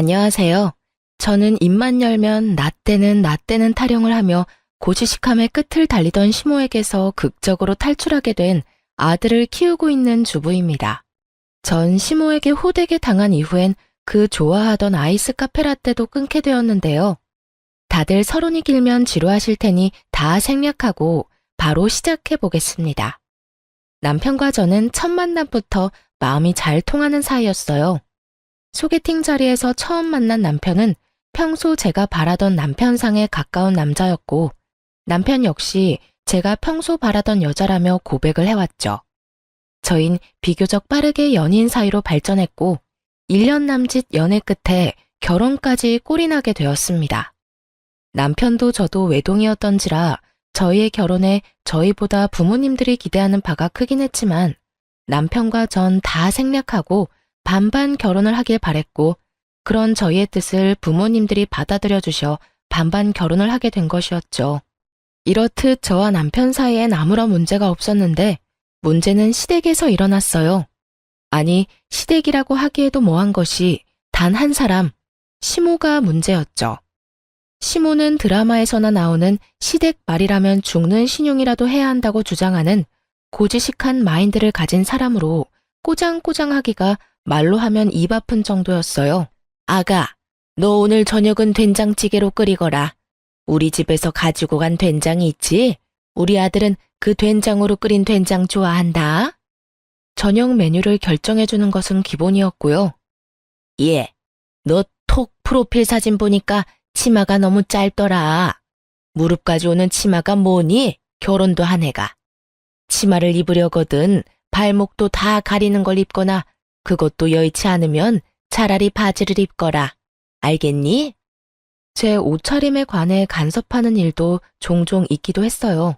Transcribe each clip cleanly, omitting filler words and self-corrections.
안녕하세요. 저는 입만 열면 나 때는 타령을 하며 고지식함의 끝을 달리던 시모에게서 극적으로 탈출하게 된 아들을 키우고 있는 주부입니다. 전 시모에게 호되게 당한 이후엔 그 좋아하던 아이스 카페라떼도 끊게 되었는데요. 다들 서론이 길면 지루하실 테니 다 생략하고 바로 시작해 보겠습니다. 남편과 저는 첫 만남부터 마음이 잘 통하는 사이였어요. 소개팅 자리에서 처음 만난 남편은 평소 제가 바라던 남편상에 가까운 남자였고, 남편 역시 제가 평소 바라던 여자라며 고백을 해왔죠. 저흰 비교적 빠르게 연인 사이로 발전했고, 1년 남짓 연애 끝에 결혼까지 꼴이 나게 되었습니다. 남편도 저도 외동이었던지라 저희의 결혼에 저희보다 부모님들이 기대하는 바가 크긴 했지만, 남편과 전 다 생략하고 반반 결혼을 하길 바랬고, 그런 저희의 뜻을 부모님들이 받아들여 주셔 반반 결혼을 하게 된 것이었죠. 이렇듯 저와 남편 사이엔 아무런 문제가 없었는데, 문제는 시댁에서 일어났어요. 아니, 시댁이라고 하기에도 뭐한 것이 단 한 사람, 시모가 문제였죠. 시모는 드라마에서나 나오는 시댁 말이라면 죽는 신용이라도 해야 한다고 주장하는 고지식한 마인드를 가진 사람으로 꼬장꼬장하기가 말로 하면 입 아픈 정도였어요. 아가, 너 오늘 저녁은 된장찌개로 끓이거라. 우리 집에서 가지고 간 된장이 있지? 우리 아들은 그 된장으로 끓인 된장 좋아한다. 저녁 메뉴를 결정해주는 것은 기본이었고요. 예, 너 톡 프로필 사진 보니까 치마가 너무 짧더라. 무릎까지 오는 치마가 뭐니? 결혼도 한 애가. 치마를 입으려거든 발목도 다 가리는 걸 입거나 그것도 여의치 않으면 차라리 바지를 입거라. 알겠니? 제 옷차림에 관해 간섭하는 일도 종종 있기도 했어요.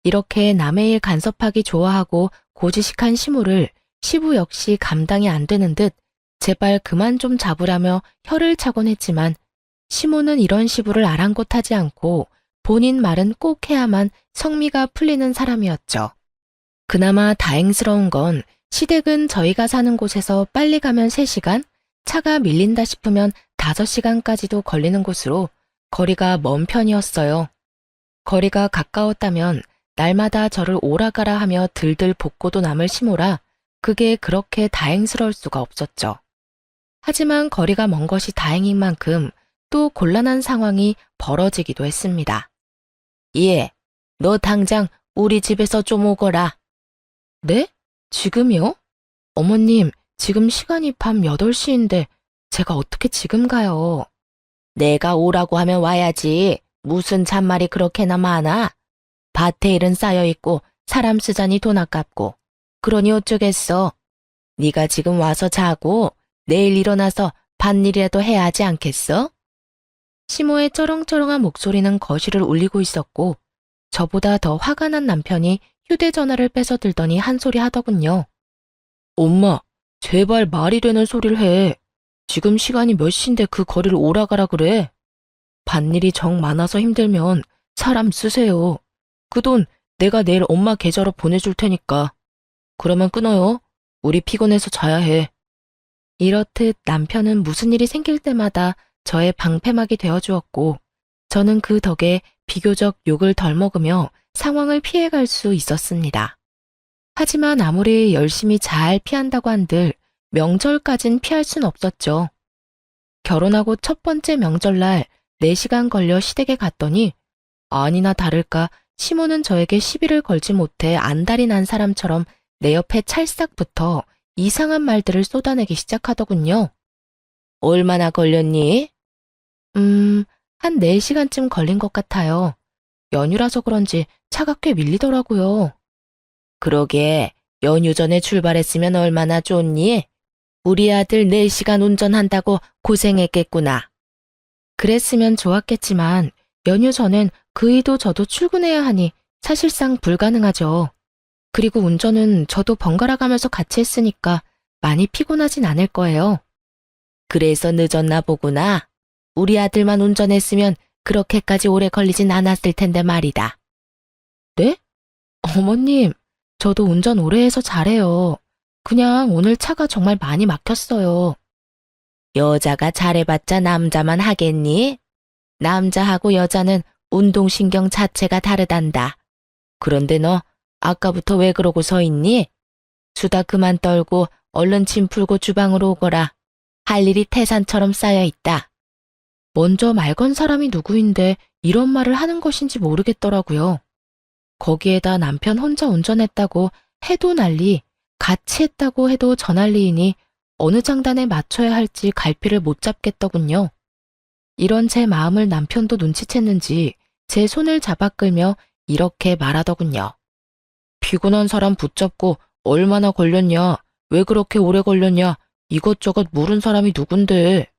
이렇게 남의 일 간섭하기 좋아하고 고지식한 시모를 시부 역시 감당이 안 되는 듯 제발 그만 좀 잡으라며 혀를 차곤 했지만 시모는 이런 시부를 아랑곳하지 않고 본인 말은 꼭 해야만 성미가 풀리는 사람이었죠. 그나마 다행스러운 건 시댁은 저희가 사는 곳에서 빨리 가면 3시간, 차가 밀린다 싶으면 5시간까지도 걸리는 곳으로 거리가 먼 편이었어요. 거리가 가까웠다면 날마다 저를 오라가라 하며 들들 볶고도 남을 시모라 그게 그렇게 다행스러울 수가 없었죠. 하지만 거리가 먼 것이 다행인 만큼 또 곤란한 상황이 벌어지기도 했습니다. 예, 너 당장 우리 집에서 좀 오거라. 네? 지금이요? 어머님, 지금 시간이 밤 8시인데 제가 어떻게 지금 가요? 내가 오라고 하면 와야지. 무슨 잔말이 그렇게나 많아? 밭에 일은 쌓여있고 사람 쓰자니 돈 아깝고. 그러니 어쩌겠어. 네가 지금 와서 자고 내일 일어나서 밭일이라도 해야 하지 않겠어? 시모의 쩌렁쩌렁한 목소리는 거실을 울리고 있었고 저보다 더 화가 난 남편이 휴대전화를 뺏어 들더니 한 소리 하더군요. 엄마, 제발 말이 되는 소리를 해. 지금 시간이 몇 시인데 그 거리를 오라가라 그래. 밭일이 정 많아서 힘들면 사람 쓰세요. 그 돈 내가 내일 엄마 계좌로 보내줄 테니까. 그러면 끊어요. 우리 피곤해서 자야 해. 이렇듯 남편은 무슨 일이 생길 때마다 저의 방패막이 되어주었고 저는 그 덕에 비교적 욕을 덜 먹으며 상황을 피해갈 수 있었습니다. 하지만 아무리 열심히 잘 피한다고 한들 명절까진 피할 순 없었죠. 결혼하고 첫 번째 명절날 4시간 걸려 시댁에 갔더니 아니나 다를까 시모는 저에게 시비를 걸지 못해 안달이 난 사람처럼 내 옆에 찰싹 붙어 이상한 말들을 쏟아내기 시작하더군요. 얼마나 걸렸니? 한 4시간쯤 걸린 것 같아요. 연휴라서 그런지 차가 꽤 밀리더라고요. 그러게, 연휴 전에 출발했으면 얼마나 좋니? 우리 아들 4시간 운전한다고 고생했겠구나. 그랬으면 좋았겠지만 연휴 전엔 그이도 저도 출근해야 하니 사실상 불가능하죠. 그리고 운전은 저도 번갈아 가면서 같이 했으니까 많이 피곤하진 않을 거예요. 그래서 늦었나 보구나. 우리 아들만 운전했으면 그렇게까지 오래 걸리진 않았을 텐데 말이다. 네? 어머님, 저도 운전 오래 해서 잘해요. 그냥 오늘 차가 정말 많이 막혔어요. 여자가 잘해봤자 남자만 하겠니? 남자하고 여자는 운동신경 자체가 다르단다. 그런데 너 아까부터 왜 그러고 서 있니? 수다 그만 떨고 얼른 짐 풀고 주방으로 오거라. 할 일이 태산처럼 쌓여 있다. 먼저 말 건 사람이 누구인데 이런 말을 하는 것인지 모르겠더라고요. 거기에다 남편 혼자 운전했다고 해도 난리, 같이 했다고 해도 저 난리이니 어느 장단에 맞춰야 할지 갈피를 못 잡겠더군요. 이런 제 마음을 남편도 눈치챘는지 제 손을 잡아 끌며 이렇게 말하더군요. 피곤한 사람 붙잡고 얼마나 걸렸냐, 왜 그렇게 오래 걸렸냐, 이것저것 물은 사람이 누군데.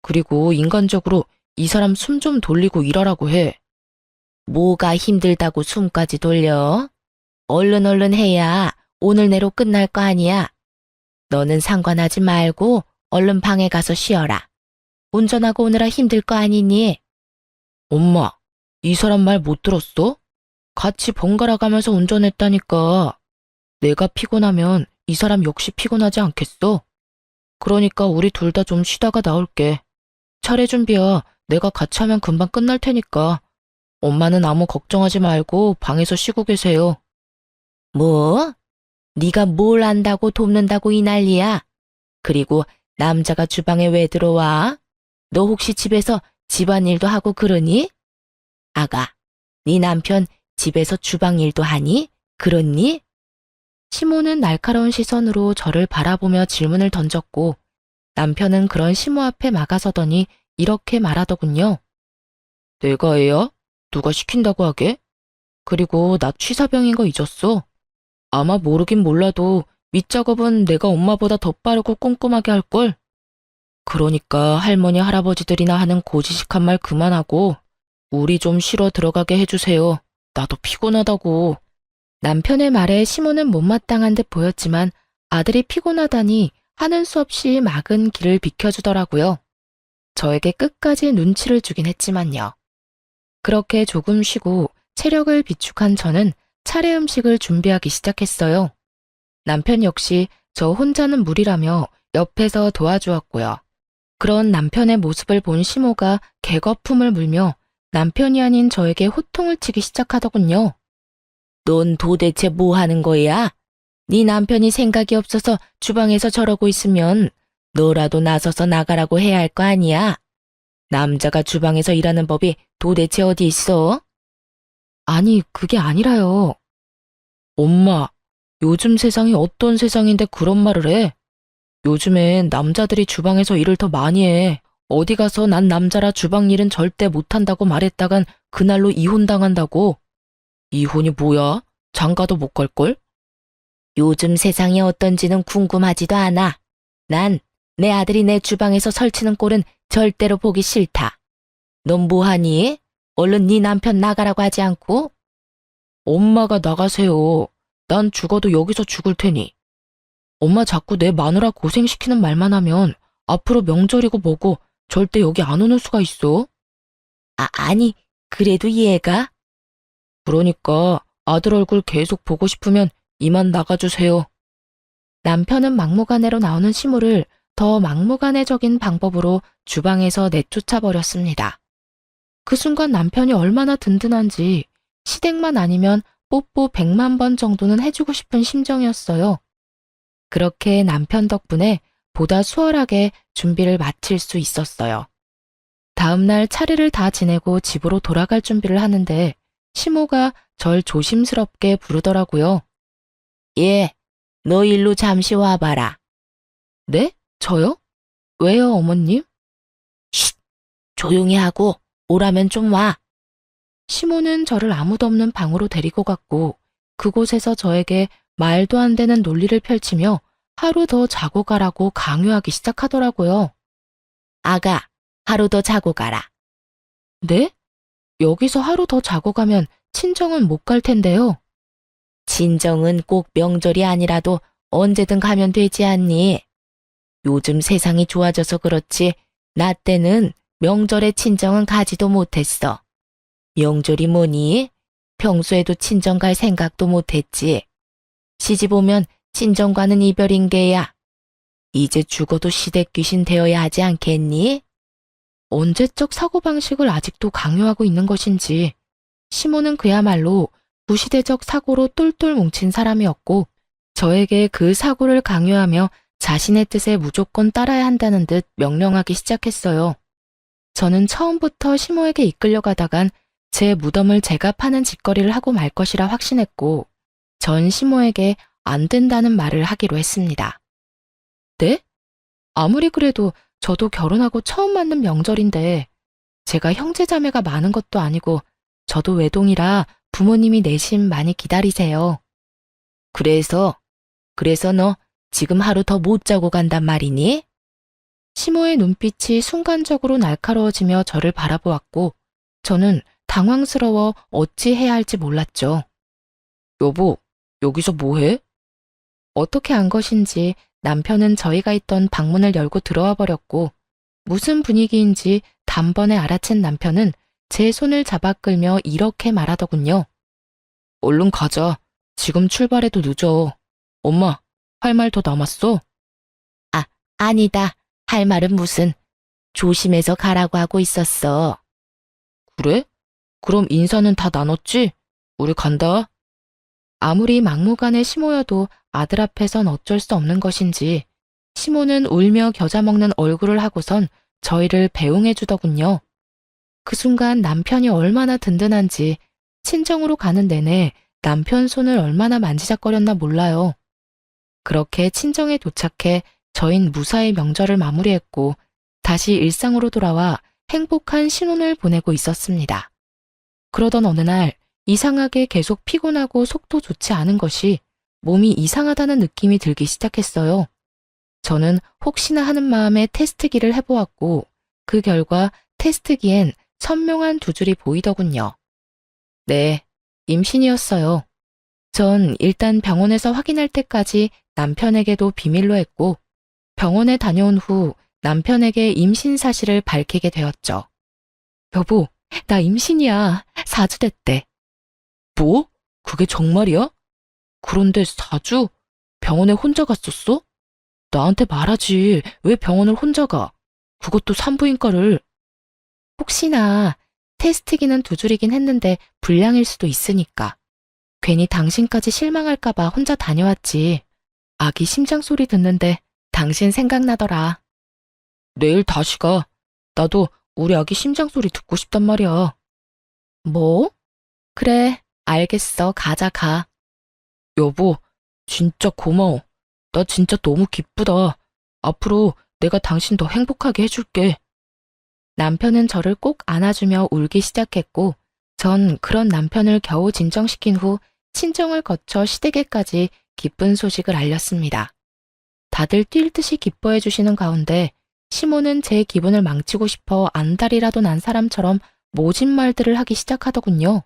그리고 인간적으로 이 사람 숨 좀 돌리고 일하라고 해. 뭐가 힘들다고 숨까지 돌려? 얼른 해야 오늘 내로 끝날 거 아니야. 너는 상관하지 말고 얼른 방에 가서 쉬어라. 운전하고 오느라 힘들 거 아니니? 엄마, 이 사람 말 못 들었어? 같이 번갈아 가면서 운전했다니까. 내가 피곤하면 이 사람 역시 피곤하지 않겠어? 그러니까 우리 둘 다 좀 쉬다가 나올게. 차례 준비야. 내가 같이 하면 금방 끝날 테니까. 엄마는 아무 걱정하지 말고 방에서 쉬고 계세요. 뭐? 네가 뭘 안다고 돕는다고 이 난리야? 그리고 남자가 주방에 왜 들어와? 너 혹시 집에서 집안일도 하고 그러니? 아가, 네 남편 집에서 주방일도 하니? 그렇니? 시모는 날카로운 시선으로 저를 바라보며 질문을 던졌고 남편은 그런 시모 앞에 막아서더니 이렇게 말하더군요. 내가 애야? 누가 시킨다고 하게? 그리고 나 취사병인 거 잊었어? 아마 모르긴 몰라도 밑작업은 내가 엄마보다 더 빠르고 꼼꼼하게 할걸? 그러니까 할머니 할아버지들이나 하는 고지식한 말 그만하고 우리 좀 쉬러 들어가게 해주세요. 나도 피곤하다고. 남편의 말에 시모는 못마땅한 듯 보였지만 아들이 피곤하다니 하는 수 없이 막은 길을 비켜주더라고요. 저에게 끝까지 눈치를 주긴 했지만요. 그렇게 조금 쉬고 체력을 비축한 저는 차례 음식을 준비하기 시작했어요. 남편 역시 저 혼자는 무리라며 옆에서 도와주었고요. 그런 남편의 모습을 본 시모가 개거품을 물며 남편이 아닌 저에게 호통을 치기 시작하더군요. 넌 도대체 뭐 하는 거야? 네 남편이 생각이 없어서 주방에서 저러고 있으면 너라도 나서서 나가라고 해야 할 거 아니야? 남자가 주방에서 일하는 법이 도대체 어디 있어? 아니, 그게 아니라요. 엄마, 요즘 세상이 어떤 세상인데 그런 말을 해? 요즘엔 남자들이 주방에서 일을 더 많이 해. 어디 가서 난 남자라 주방 일은 절대 못한다고 말했다간 그날로 이혼당한다고. 이혼이 뭐야? 장가도 못 갈걸? 요즘 세상이 어떤지는 궁금하지도 않아. 난 내 아들이 내 주방에서 설치는 꼴은 절대로 보기 싫다. 넌 뭐하니? 얼른 네 남편 나가라고 하지 않고? 엄마가 나가세요. 난 죽어도 여기서 죽을 테니. 엄마 자꾸 내 마누라 고생시키는 말만 하면 앞으로 명절이고 뭐고 절대 여기 안 오는 수가 있어. 아니, 그래도 얘가? 그러니까 아들 얼굴 계속 보고 싶으면 이만 나가주세요. 남편은 막무가내로 나오는 시모를 더 막무가내적인 방법으로 주방에서 내쫓아버렸습니다. 그 순간 남편이 얼마나 든든한지 시댁만 아니면 뽀뽀 100만 번 정도는 해주고 싶은 심정이었어요. 그렇게 남편 덕분에 보다 수월하게 준비를 마칠 수 있었어요. 다음날 차례를 다 지내고 집으로 돌아갈 준비를 하는데 시모가 절 조심스럽게 부르더라고요. 예, 너 일로 잠시 와봐라. 네? 저요? 왜요, 어머님? 쉿! 조용히 하고 오라면 좀 와. 시모는 저를 아무도 없는 방으로 데리고 갔고 그곳에서 저에게 말도 안 되는 논리를 펼치며 하루 더 자고 가라고 강요하기 시작하더라고요. 아가, 하루 더 자고 가라. 네? 여기서 하루 더 자고 가면 친정은 못 갈 텐데요. 친정은 꼭 명절이 아니라도 언제든 가면 되지 않니? 요즘 세상이 좋아져서 그렇지 나 때는 명절에 친정은 가지도 못했어. 명절이 뭐니? 평소에도 친정 갈 생각도 못했지. 시집 오면 친정과는 이별인 게야. 이제 죽어도 시댁 귀신 되어야 하지 않겠니? 언제적 사고방식을 아직도 강요하고 있는 것인지 시모는 그야말로 구시대적 사고로 똘똘 뭉친 사람이었고 저에게 그 사고를 강요하며 자신의 뜻에 무조건 따라야 한다는 듯 명령하기 시작했어요. 저는 처음부터 시모에게 이끌려가다간 제 무덤을 제가 파는 짓거리를 하고 말 것이라 확신했고 전 시모에게 안 된다는 말을 하기로 했습니다. 네? 아무리 그래도 저도 결혼하고 처음 맞는 명절인데 제가 형제자매가 많은 것도 아니고 저도 외동이라 부모님이 내심 많이 기다리세요. 그래서 너 지금 하루 더 못 자고 간단 말이니? 시모의 눈빛이 순간적으로 날카로워지며 저를 바라보았고 저는 당황스러워 어찌 해야 할지 몰랐죠. 여보, 여기서 뭐해? 어떻게 안 것인지 남편은 저희가 있던 방문을 열고 들어와 버렸고 무슨 분위기인지 단번에 알아챈 남편은 제 손을 잡아 끌며 이렇게 말하더군요. 얼른 가자. 지금 출발해도 늦어. 엄마, 할 말 더 남았어? 아니다. 할 말은 무슨. 조심해서 가라고 하고 있었어. 그래? 그럼 인사는 다 나눴지? 우리 간다. 아무리 막무가내 시모여도 아들 앞에선 어쩔 수 없는 것인지 시모는 울며 겨자 먹는 얼굴을 하고선 저희를 배웅해 주더군요. 그 순간 남편이 얼마나 든든한지 친정으로 가는 내내 남편 손을 얼마나 만지작거렸나 몰라요. 그렇게 친정에 도착해 저흰 무사히 명절을 마무리했고 다시 일상으로 돌아와 행복한 신혼을 보내고 있었습니다. 그러던 어느 날 이상하게 계속 피곤하고 속도 좋지 않은 것이 몸이 이상하다는 느낌이 들기 시작했어요. 저는 혹시나 하는 마음에 테스트기를 해보았고 그 결과 테스트기엔 선명한 두 줄이 보이더군요. 네, 임신이었어요. 전 일단 병원에서 확인할 때까지 남편에게도 비밀로 했고 병원에 다녀온 후 남편에게 임신 사실을 밝히게 되었죠. 여보, 나 임신이야. 4주 됐대. 뭐? 그게 정말이야? 그런데 4주? 병원에 혼자 갔었어? 나한테 말하지. 왜 병원을 혼자 가? 그것도 산부인과를. 혹시나 테스트기는 두 줄이긴 했는데 불량일 수도 있으니까. 괜히 당신까지 실망할까봐 혼자 다녀왔지. 아기 심장 소리 듣는데 당신 생각나더라. 내일 다시 가. 나도 우리 아기 심장 소리 듣고 싶단 말이야. 뭐? 그래, 알겠어. 가자, 가. 여보, 진짜 고마워. 나 진짜 너무 기쁘다. 앞으로 내가 당신 더 행복하게 해줄게. 남편은 저를 꼭 안아주며 울기 시작했고 전 그런 남편을 겨우 진정시킨 후 친정을 거쳐 시댁에까지 기쁜 소식을 알렸습니다. 다들 뛸 듯이 기뻐해 주시는 가운데 시모는 제 기분을 망치고 싶어 안달이라도 난 사람처럼 모진 말들을 하기 시작하더군요.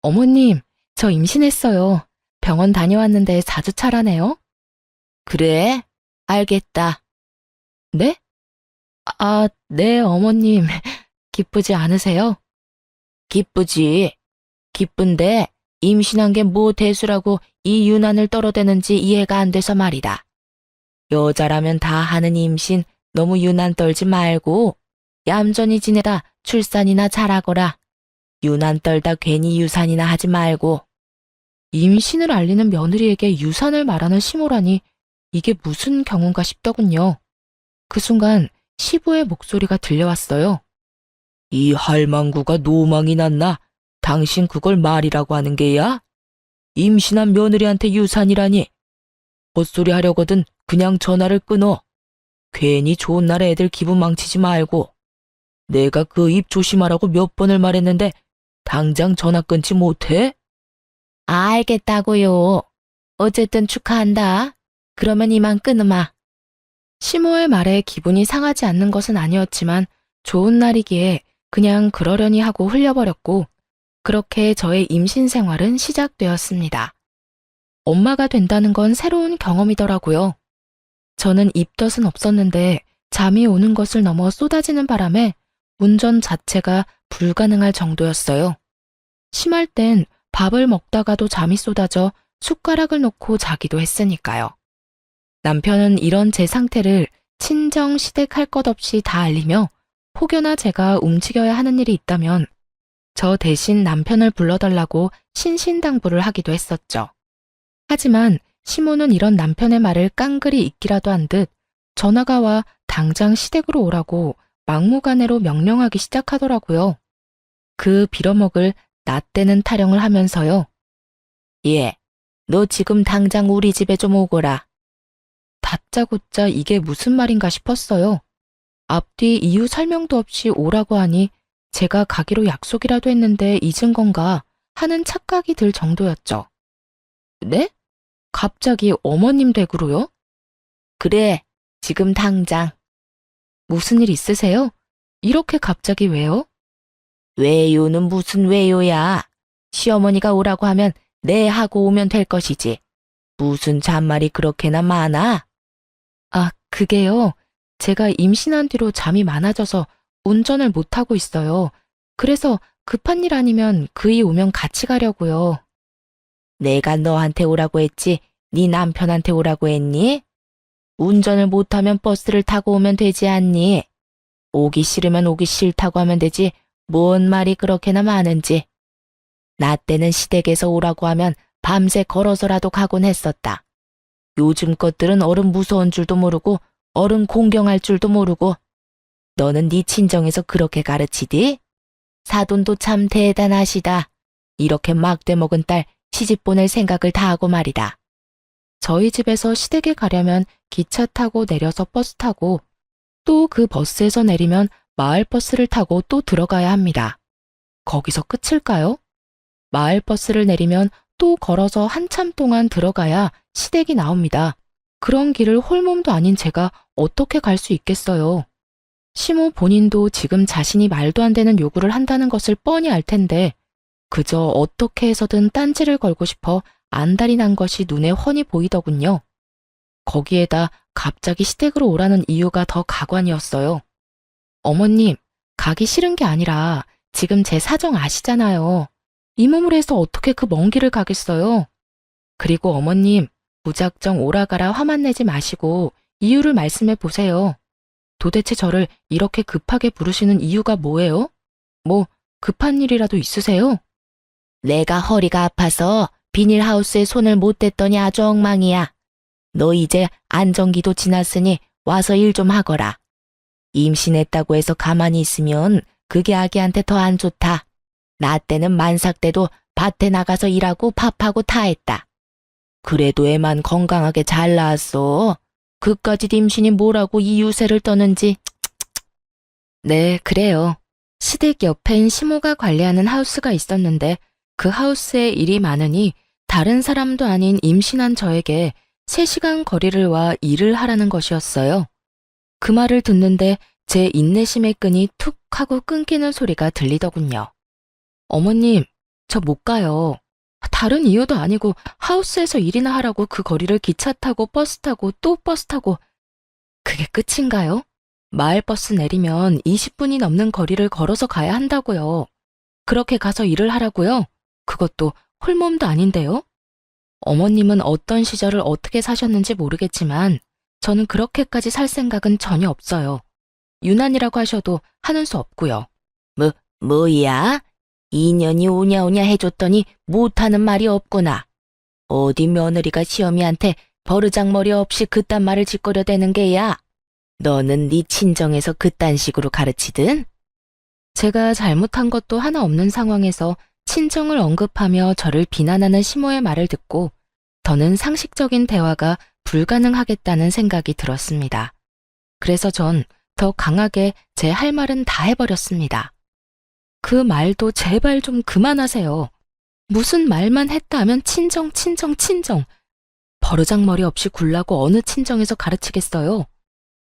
어머님, 저 임신했어요. 병원 다녀왔는데 4주 차라네요. 그래? 알겠다. 네? 네, 어머님. 기쁘지 않으세요? 기쁘지. 기쁜데 임신한 게 뭐 대수라고 이 유난을 떨어대는지 이해가 안 돼서 말이다. 여자라면 다 하는 임신 너무 유난 떨지 말고 얌전히 지내다 출산이나 잘하거라. 유난 떨다 괜히 유산이나 하지 말고. 임신을 알리는 며느리에게 유산을 말하는 시모라니 이게 무슨 경우인가 싶더군요. 그 순간 시부의 목소리가 들려왔어요. 이 할망구가 노망이 났나? 당신 그걸 말이라고 하는 게야? 임신한 며느리한테 유산이라니. 헛소리 하려거든 그냥 전화를 끊어. 괜히 좋은 날에 애들 기분 망치지 말고. 내가 그 입 조심하라고 몇 번을 말했는데 당장 전화 끊지 못해? 알겠다고요. 어쨌든 축하한다. 그러면 이만 끊으마. 시모의 말에 기분이 상하지 않는 것은 아니었지만 좋은 날이기에 그냥 그러려니 하고 흘려버렸고 그렇게 저의 임신 생활은 시작되었습니다. 엄마가 된다는 건 새로운 경험이더라고요. 저는 입덧은 없었는데 잠이 오는 것을 넘어 쏟아지는 바람에 운전 자체가 불가능할 정도였어요. 심할 땐 밥을 먹다가도 잠이 쏟아져 숟가락을 놓고 자기도 했으니까요. 남편은 이런 제 상태를 친정 시댁 할 것 없이 다 알리며 혹여나 제가 움직여야 하는 일이 있다면 저 대신 남편을 불러달라고 신신당부를 하기도 했었죠. 하지만 시모는 이런 남편의 말을 깡그리 잊기라도 한 듯 전화가 와 당장 시댁으로 오라고 막무가내로 명령하기 시작하더라고요. 그 빌어먹을 나 때는 타령을 하면서요. 예, 너 지금 당장 우리 집에 좀 오거라. 다짜고짜 이게 무슨 말인가 싶었어요. 앞뒤 이유 설명도 없이 오라고 하니 제가 가기로 약속이라도 했는데 잊은 건가 하는 착각이 들 정도였죠. 네? 갑자기 어머님 댁으로요? 그래, 지금 당장. 무슨 일 있으세요? 이렇게 갑자기 왜요? 왜요는 무슨 왜요야. 시어머니가 오라고 하면 네 하고 오면 될 것이지. 무슨 잔말이 그렇게나 많아? 아, 그게요. 제가 임신한 뒤로 잠이 많아져서 운전을 못하고 있어요. 그래서 급한 일 아니면 그이 오면 같이 가려고요. 내가 너한테 오라고 했지, 네 남편한테 오라고 했니? 운전을 못하면 버스를 타고 오면 되지 않니? 오기 싫으면 오기 싫다고 하면 되지, 뭔 말이 그렇게나 많은지. 나 때는 시댁에서 오라고 하면 밤새 걸어서라도 가곤 했었다. 요즘 것들은 어른 무서운 줄도 모르고 어른 공경할 줄도 모르고. 너는 네 친정에서 그렇게 가르치디? 사돈도 참 대단하시다. 이렇게 막대 먹은 딸 시집 보낼 생각을 다 하고 말이다. 저희 집에서 시댁에 가려면 기차 타고 내려서 버스 타고 또 그 버스에서 내리면 마을버스를 타고 또 들어가야 합니다. 거기서 끝일까요? 마을버스를 내리면 또 걸어서 한참 동안 들어가야 시댁이 나옵니다. 그런 길을 홀몸도 아닌 제가 어떻게 갈 수 있겠어요. 시모 본인도 지금 자신이 말도 안 되는 요구를 한다는 것을 뻔히 알 텐데 그저 어떻게 해서든 딴지를 걸고 싶어 안달이 난 것이 눈에 훤히 보이더군요. 거기에다 갑자기 시댁으로 오라는 이유가 더 가관이었어요. 어머님, 가기 싫은 게 아니라 지금 제 사정 아시잖아요. 이 몸을 해서 어떻게 그 먼 길을 가겠어요? 그리고 어머님, 무작정 오라가라 화만 내지 마시고 이유를 말씀해 보세요. 도대체 저를 이렇게 급하게 부르시는 이유가 뭐예요? 뭐 급한 일이라도 있으세요? 내가 허리가 아파서 비닐하우스에 손을 못 댔더니 아주 엉망이야. 너 이제 안정기도 지났으니 와서 일 좀 하거라. 임신했다고 해서 가만히 있으면 그게 아기한테 더 안 좋다. 나 때는 만삭 때도 밭에 나가서 일하고 밥하고 다 했다. 그래도 애만 건강하게 잘 낳았어. 그까짓 임신이 뭐라고 이 유세를 떠는지. 네, 그래요. 시댁 옆엔 시모가 관리하는 하우스가 있었는데 그 하우스에 일이 많으니 다른 사람도 아닌 임신한 저에게 3시간 거리를 와 일을 하라는 것이었어요. 그 말을 듣는데 제 인내심의 끈이 툭 하고 끊기는 소리가 들리더군요. 어머님, 저 못 가요. 다른 이유도 아니고 하우스에서 일이나 하라고 그 거리를 기차 타고 버스 타고 또 버스 타고. 그게 끝인가요? 마을버스 내리면 20분이 넘는 거리를 걸어서 가야 한다고요. 그렇게 가서 일을 하라고요? 그것도 홀몸도 아닌데요? 어머님은 어떤 시절을 어떻게 사셨는지 모르겠지만 저는 그렇게까지 살 생각은 전혀 없어요. 유난이라고 하셔도 하는 수 없고요. 뭐야? 2년이 오냐오냐 해줬더니 못하는 말이 없구나. 어디 며느리가 시어미한테 버르장머리 없이 그딴 말을 짓거려대는 게야. 너는 네 친정에서 그딴 식으로 가르치든? 제가 잘못한 것도 하나 없는 상황에서 친정을 언급하며 저를 비난하는 시모의 말을 듣고 더는 상식적인 대화가 불가능하겠다는 생각이 들었습니다. 그래서 전 더 강하게 제 할 말은 다 해버렸습니다. 그 말도 제발 좀 그만하세요. 무슨 말만 했다 하면 친정. 버르장머리 없이 굴라고 어느 친정에서 가르치겠어요.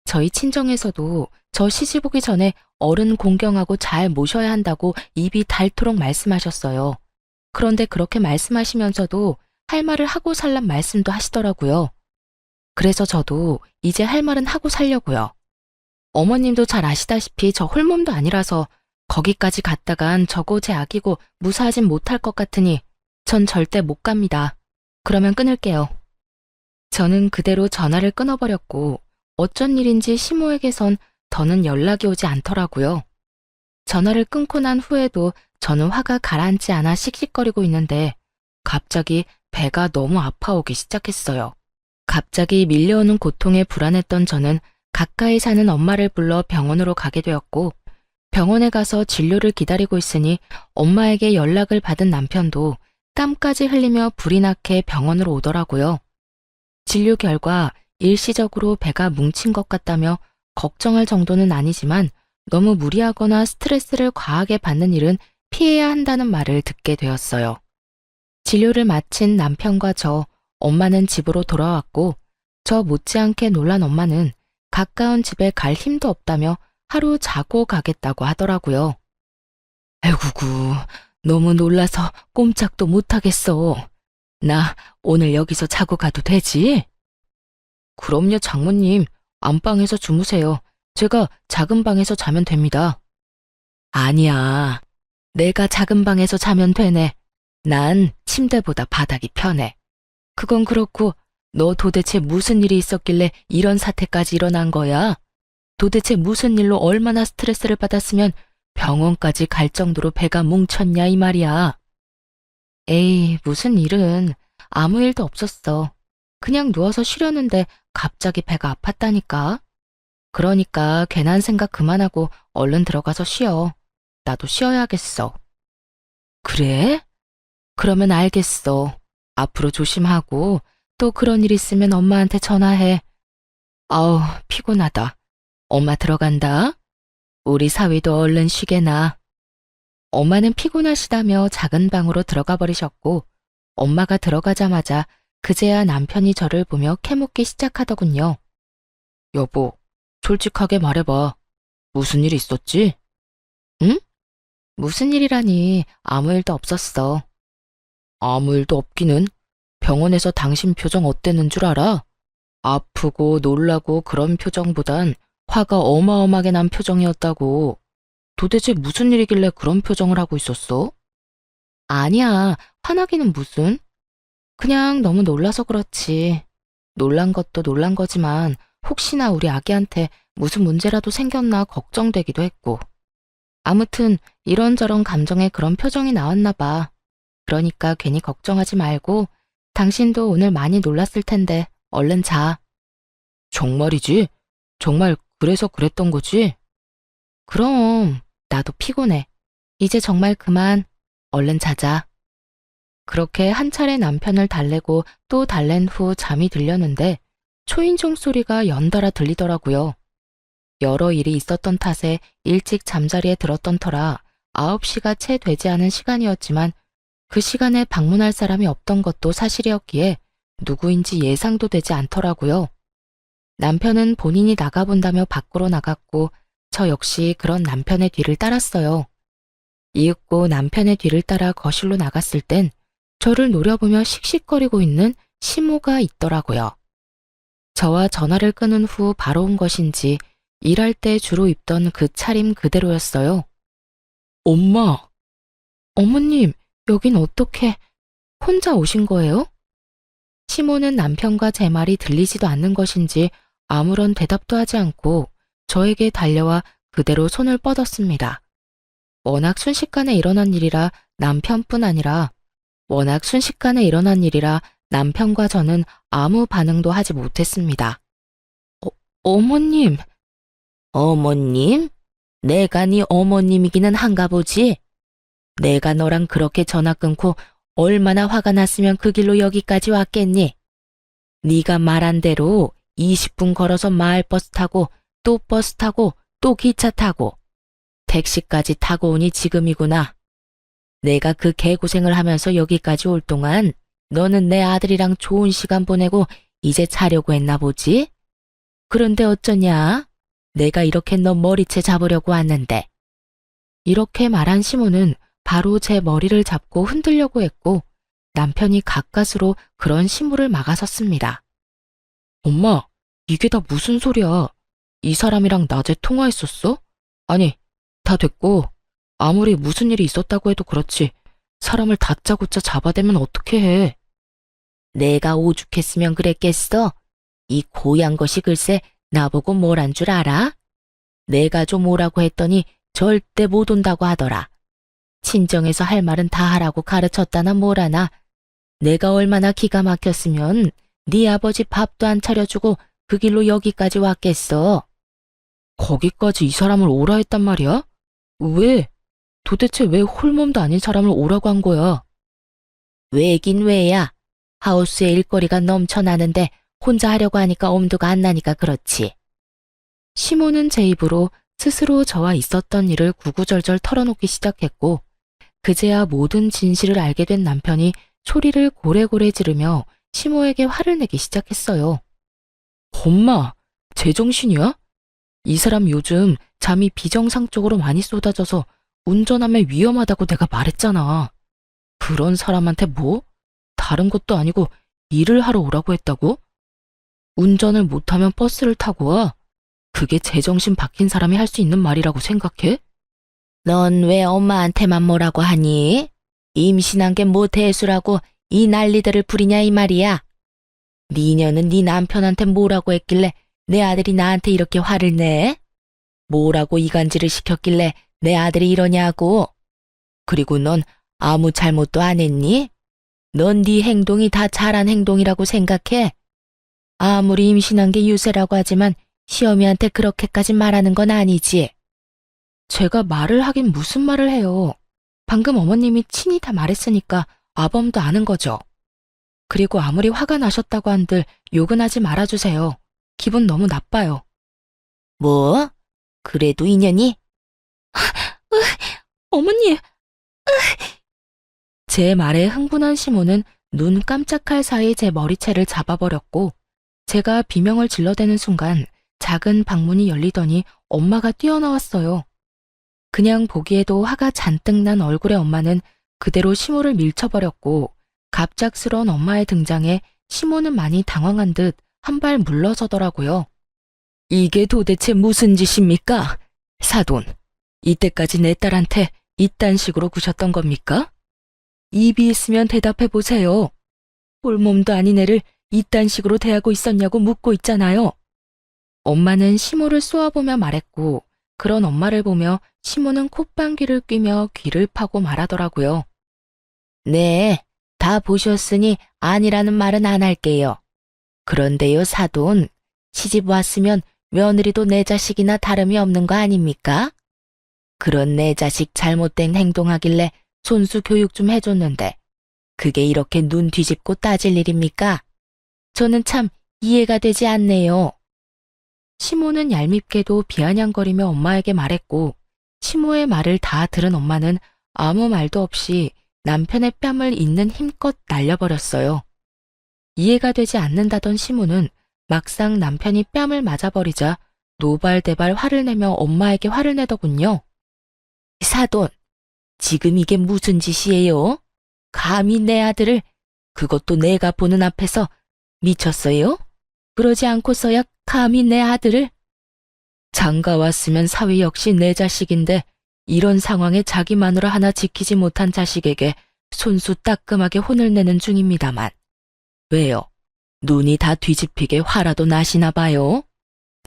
저희 친정에서도 저 시집 오기 전에 어른 공경하고 잘 모셔야 한다고 입이 닳도록 말씀하셨어요. 그런데 그렇게 말씀하시면서도 할 말을 하고 살란 말씀도 하시더라고요. 그래서 저도 이제 할 말은 하고 살려고요. 어머님도 잘 아시다시피 저 홀몸도 아니라서 거기까지 갔다간 저고 제 아기고 무사하진 못할 것 같으니 전 절대 못 갑니다. 그러면 끊을게요. 저는 그대로 전화를 끊어버렸고 어쩐 일인지 시모에게선 더는 연락이 오지 않더라고요. 전화를 끊고 난 후에도 저는 화가 가라앉지 않아 씩씩거리고 있는데 갑자기 배가 너무 아파오기 시작했어요. 갑자기 밀려오는 고통에 불안했던 저는 가까이 사는 엄마를 불러 병원으로 가게 되었고 병원에 가서 진료를 기다리고 있으니 엄마에게 연락을 받은 남편도 땀까지 흘리며 불이 나게 병원으로 오더라고요. 진료 결과 일시적으로 배가 뭉친 것 같다며 걱정할 정도는 아니지만 너무 무리하거나 스트레스를 과하게 받는 일은 피해야 한다는 말을 듣게 되었어요. 진료를 마친 남편과 엄마는 집으로 돌아왔고 저 못지않게 놀란 엄마는 가까운 집에 갈 힘도 없다며 하루 자고 가겠다고 하더라고요. 아이고구, 너무 놀라서 꼼짝도 못하겠어. 나 오늘 여기서 자고 가도 되지? 그럼요, 장모님. 안방에서 주무세요. 제가 작은 방에서 자면 됩니다. 아니야. 내가 작은 방에서 자면 되네. 난 침대보다 바닥이 편해. 그건 그렇고 너 도대체 무슨 일이 있었길래 이런 사태까지 일어난 거야? 도대체 무슨 일로 얼마나 스트레스를 받았으면 병원까지 갈 정도로 배가 뭉쳤냐 이 말이야. 에이, 무슨 일은 아무 일도 없었어. 그냥 누워서 쉬려는데 갑자기 배가 아팠다니까. 그러니까 괜한 생각 그만하고 얼른 들어가서 쉬어. 나도 쉬어야겠어. 그래? 그러면 알겠어. 앞으로 조심하고 또 그런 일 있으면 엄마한테 전화해. 아우, 피곤하다. 엄마 들어간다. 우리 사위도 얼른 쉬게나. 엄마는 피곤하시다며 작은 방으로 들어가 버리셨고 엄마가 들어가자마자 그제야 남편이 저를 보며 캐묻기 시작하더군요. 여보, 솔직하게 말해봐. 무슨 일 있었지? 응? 무슨 일이라니 아무 일도 없었어. 아무 일도 없기는. 병원에서 당신 표정 어땠는 줄 알아? 아프고 놀라고 그런 표정보단 화가 어마어마하게 난 표정이었다고. 도대체 무슨 일이길래 그런 표정을 하고 있었어? 아니야, 화나기는 무슨? 그냥 너무 놀라서 그렇지. 놀란 것도 놀란 거지만 혹시나 우리 아기한테 무슨 문제라도 생겼나 걱정되기도 했고. 아무튼 이런저런 감정에 그런 표정이 나왔나 봐. 그러니까 괜히 걱정하지 말고 당신도 오늘 많이 놀랐을 텐데 얼른 자. 정말이지? 정말 그래서 그랬던 거지? 그럼 나도 피곤해. 이제 정말 그만. 얼른 자자. 그렇게 한 차례 남편을 달래고 또 달랜 후 잠이 들렸는데 초인종 소리가 연달아 들리더라고요. 여러 일이 있었던 탓에 일찍 잠자리에 들었던 터라 9시가 채 되지 않은 시간이었지만 그 시간에 방문할 사람이 없던 것도 사실이었기에 누구인지 예상도 되지 않더라고요. 남편은 본인이 나가본다며 밖으로 나갔고 저 역시 그런 남편의 뒤를 따랐어요. 이윽고 남편의 뒤를 따라 거실로 나갔을 땐 저를 노려보며 씩씩거리고 있는 시모가 있더라고요. 저와 전화를 끊은 후 바로 온 것인지 일할 때 주로 입던 그 차림 그대로였어요. 엄마! 어머님, 여긴 어떻게 혼자 오신 거예요? 시모는 남편과 제 말이 들리지도 않는 것인지 아무런 대답도 하지 않고 저에게 달려와 그대로 손을 뻗었습니다. 워낙 순식간에 일어난 일이라 남편과 저는 아무 반응도 하지 못했습니다. 어머님. 어머님? 내가 네 어머님이기는 한가 보지? 내가 너랑 그렇게 전화 끊고 얼마나 화가 났으면 그 길로 여기까지 왔겠니? 네가 말한 대로 20분 걸어서 마을버스 타고 또 버스 타고 또 기차 타고 택시까지 타고 오니 지금이구나. 내가 그 개고생을 하면서 여기까지 올 동안 너는 내 아들이랑 좋은 시간 보내고 이제 자려고 했나 보지? 그런데 어쩌냐? 내가 이렇게 너 머리채 잡으려고 왔는데. 이렇게 말한 시모는 바로 제 머리를 잡고 흔들려고 했고 남편이 가까스로 그런 시모를 막아섰습니다. 엄마, 이게 다 무슨 소리야? 이 사람이랑 낮에 통화했었어? 아니, 다 됐고 아무리 무슨 일이 있었다고 해도 그렇지 사람을 다짜고짜 잡아대면 어떻게 해? 내가 오죽했으면 그랬겠어? 이 고얀 것이 글쎄 나보고 뭘 한 줄 알아? 내가 좀 오라고 했더니 절대 못 온다고 하더라. 친정에서 할 말은 다 하라고 가르쳤다나 뭐라나. 내가 얼마나 기가 막혔으면 네 아버지 밥도 안 차려주고 그 길로 여기까지 왔겠어. 거기까지 이 사람을 오라 했단 말이야? 왜? 도대체 왜 홀몸도 아닌 사람을 오라고 한 거야? 왜긴 왜야. 하우스에 일거리가 넘쳐나는데 혼자 하려고 하니까 엄두가 안 나니까 그렇지. 시모는 제 입으로 스스로 저와 있었던 일을 구구절절 털어놓기 시작했고, 그제야 모든 진실을 알게 된 남편이 소리를 고래고래 지르며 시모에게 화를 내기 시작했어요. 엄마, 제정신이야? 이 사람 요즘 잠이 비정상적으로 많이 쏟아져서 운전하면 위험하다고 내가 말했잖아. 그런 사람한테 뭐? 다른 것도 아니고 일을 하러 오라고 했다고? 운전을 못하면 버스를 타고 와. 그게 제정신 박힌 사람이 할 수 있는 말이라고 생각해? 넌 왜 엄마한테만 뭐라고 하니? 임신한 게 뭐 대수라고 이 난리들을 부리냐 이 말이야. 니녀는 네 남편한테 뭐라고 했길래 내 아들이 나한테 이렇게 화를 내? 뭐라고 이간질을 시켰길래 내 아들이 이러냐고. 그리고 넌 아무 잘못도 안 했니? 넌 네 행동이 다 잘한 행동이라고 생각해? 아무리 임신한 게 유세라고 하지만 시어미한테 그렇게까지 말하는 건 아니지. 제가 말을 하긴 무슨 말을 해요. 방금 어머님이 친히 다 말했으니까 아범도 아는 거죠. 그리고 아무리 화가 나셨다고 한들 욕은 하지 말아주세요. 기분 너무 나빠요. 뭐? 그래도 인연이? 어머니! 제 말에 흥분한 시모는 눈 깜짝할 사이 제 머리채를 잡아버렸고, 제가 비명을 질러대는 순간 작은 방문이 열리더니 엄마가 뛰어나왔어요. 그냥 보기에도 화가 잔뜩 난 얼굴의 엄마는 그대로 시모를 밀쳐버렸고, 갑작스러운 엄마의 등장에 시모는 많이 당황한 듯 한 발 물러서더라고요. 이게 도대체 무슨 짓입니까? 사돈, 이때까지 내 딸한테 이딴 식으로 구셨던 겁니까? 입이 있으면 대답해 보세요. 홀몸도 아닌 애를 이딴 식으로 대하고 있었냐고 묻고 있잖아요. 엄마는 시모를 쏘아보며 말했고, 그런 엄마를 보며 시모는 콧방귀를 뀌며 귀를 파고 말하더라고요. 네, 다 보셨으니 아니라는 말은 안 할게요. 그런데요, 사돈, 시집 왔으면 며느리도 내 자식이나 다름이 없는 거 아닙니까? 그런 내 자식 잘못된 행동하길래 손수 교육 좀 해줬는데 그게 이렇게 눈 뒤집고 따질 일입니까? 저는 참 이해가 되지 않네요. 시모는 얄밉게도 비아냥거리며 엄마에게 말했고, 시모의 말을 다 들은 엄마는 아무 말도 없이 남편의 뺨을 있는 힘껏 날려버렸어요. 이해가 되지 않는다던 시모는 막상 남편이 뺨을 맞아버리자 노발대발 화를 내며 엄마에게 화를 내더군요. 사돈, 지금 이게 무슨 짓이에요? 감히 내 아들을, 그것도 내가 보는 앞에서, 미쳤어요? 그러지 않고서야 감히 내 아들을? 장가 왔으면 사위 역시 내 자식인데 이런 상황에 자기 마누라 하나 지키지 못한 자식에게 손수 따끔하게 혼을 내는 중입니다만. 왜요? 눈이 다 뒤집히게 화라도 나시나 봐요?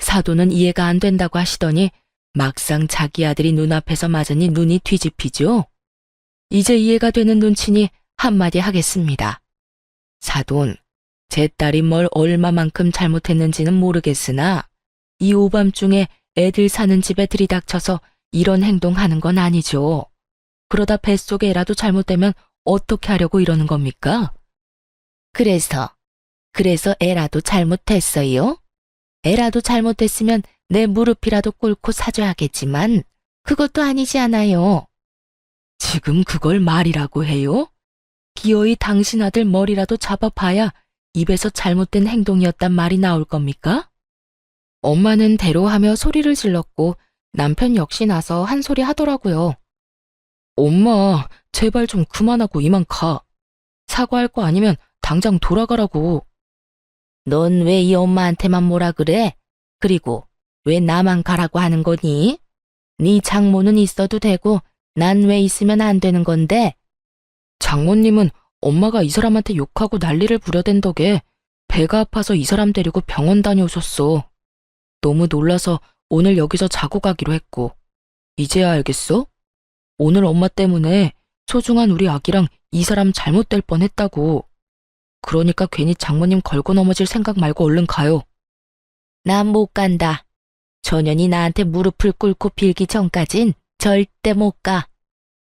사돈은 이해가 안 된다고 하시더니 막상 자기 아들이 눈앞에서 맞으니 눈이 뒤집히죠? 이제 이해가 되는 눈치니 한마디 하겠습니다. 사돈, 제 딸이 뭘 얼마만큼 잘못했는지는 모르겠으나 이 오밤중에 애들 사는 집에 들이닥쳐서 이런 행동하는 건 아니죠. 그러다 뱃속에 애라도 잘못되면 어떻게 하려고 이러는 겁니까? 그래서 애라도 잘못했어요? 애라도 잘못됐으면 내 무릎이라도 꿇고 사죄하겠지만 그것도 아니지 않아요. 지금 그걸 말이라고 해요? 기어이 당신 아들 머리라도 잡아봐야 입에서 잘못된 행동이었단 말이 나올 겁니까? 엄마는 대로하며 소리를 질렀고 남편 역시 나서 한 소리 하더라고요. 엄마, 제발 좀 그만하고 이만 가. 사과할 거 아니면 당장 돌아가라고. 넌 왜 이 엄마한테만 뭐라 그래? 그리고 왜 나만 가라고 하는 거니? 네 장모는 있어도 되고 난 왜 있으면 안 되는 건데? 장모님은 엄마가 이 사람한테 욕하고 난리를 부려댄 덕에 배가 아파서 이 사람 데리고 병원 다녀오셨어. 너무 놀라서 오늘 여기서 자고 가기로 했고. 이제야 알겠어? 오늘 엄마 때문에 소중한 우리 아기랑 이 사람 잘못될 뻔했다고. 그러니까 괜히 장모님 걸고 넘어질 생각 말고 얼른 가요. 난 못 간다. 전현이 나한테 무릎을 꿇고 빌기 전까진 절대 못 가.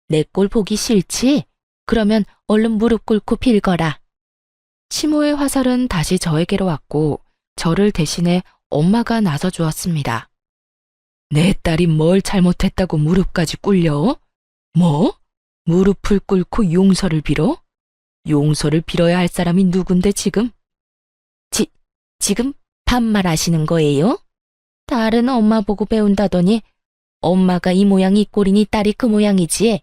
내 꼴 보기 싫지? 그러면 얼른 무릎 꿇고 빌거라. 시모의 화살은 다시 저에게로 왔고 저를 대신해 엄마가 나서 주었습니다. 내 딸이 뭘 잘못했다고 무릎까지 꿇려? 뭐? 무릎을 꿇고 용서를 빌어? 용서를 빌어야 할 사람이 누군데 지금? 지금 반말하시는 거예요? 딸은 엄마 보고 배운다더니 엄마가 이 모양 이 꼴이니 딸이 그 모양이지.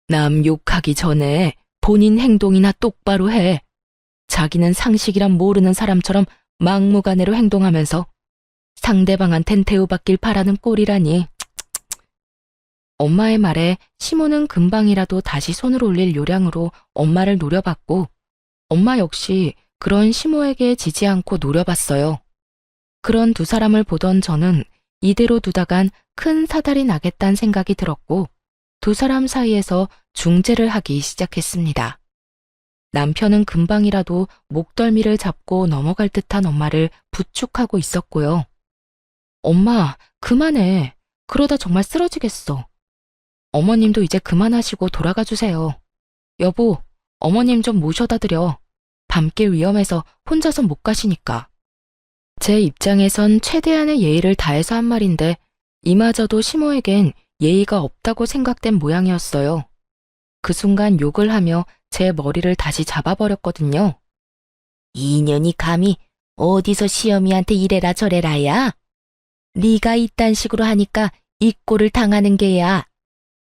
남 욕하기 전에 본인 행동이나 똑바로 해. 자기는 상식이란 모르는 사람처럼 막무가내로 행동하면서 상대방한텐 대우받길 바라는 꼴이라니. 엄마의 말에 시모는 금방이라도 다시 손을 올릴 요량으로 엄마를 노려봤고 엄마 역시 그런 시모에게 지지 않고 노려봤어요. 그런 두 사람을 보던 저는 이대로 두다간 큰 사달이 나겠다는 생각이 들었고 두 사람 사이에서 중재를 하기 시작했습니다. 남편은 금방이라도 목덜미를 잡고 넘어갈 듯한 엄마를 부축하고 있었고요. 엄마, 그만해. 그러다 정말 쓰러지겠어. 어머님도 이제 그만하시고 돌아가 주세요. 여보, 어머님 좀 모셔다 드려. 밤길 위험해서 혼자서 못 가시니까. 제 입장에선 최대한의 예의를 다해서 한 말인데 이마저도 시모에겐 예의가 없다고 생각된 모양이었어요. 그 순간 욕을 하며 제 머리를 다시 잡아버렸거든요. 이년이 감히 어디서 시어미한테 이래라 저래라야? 네가 이딴 식으로 하니까 이 꼴을 당하는 게야.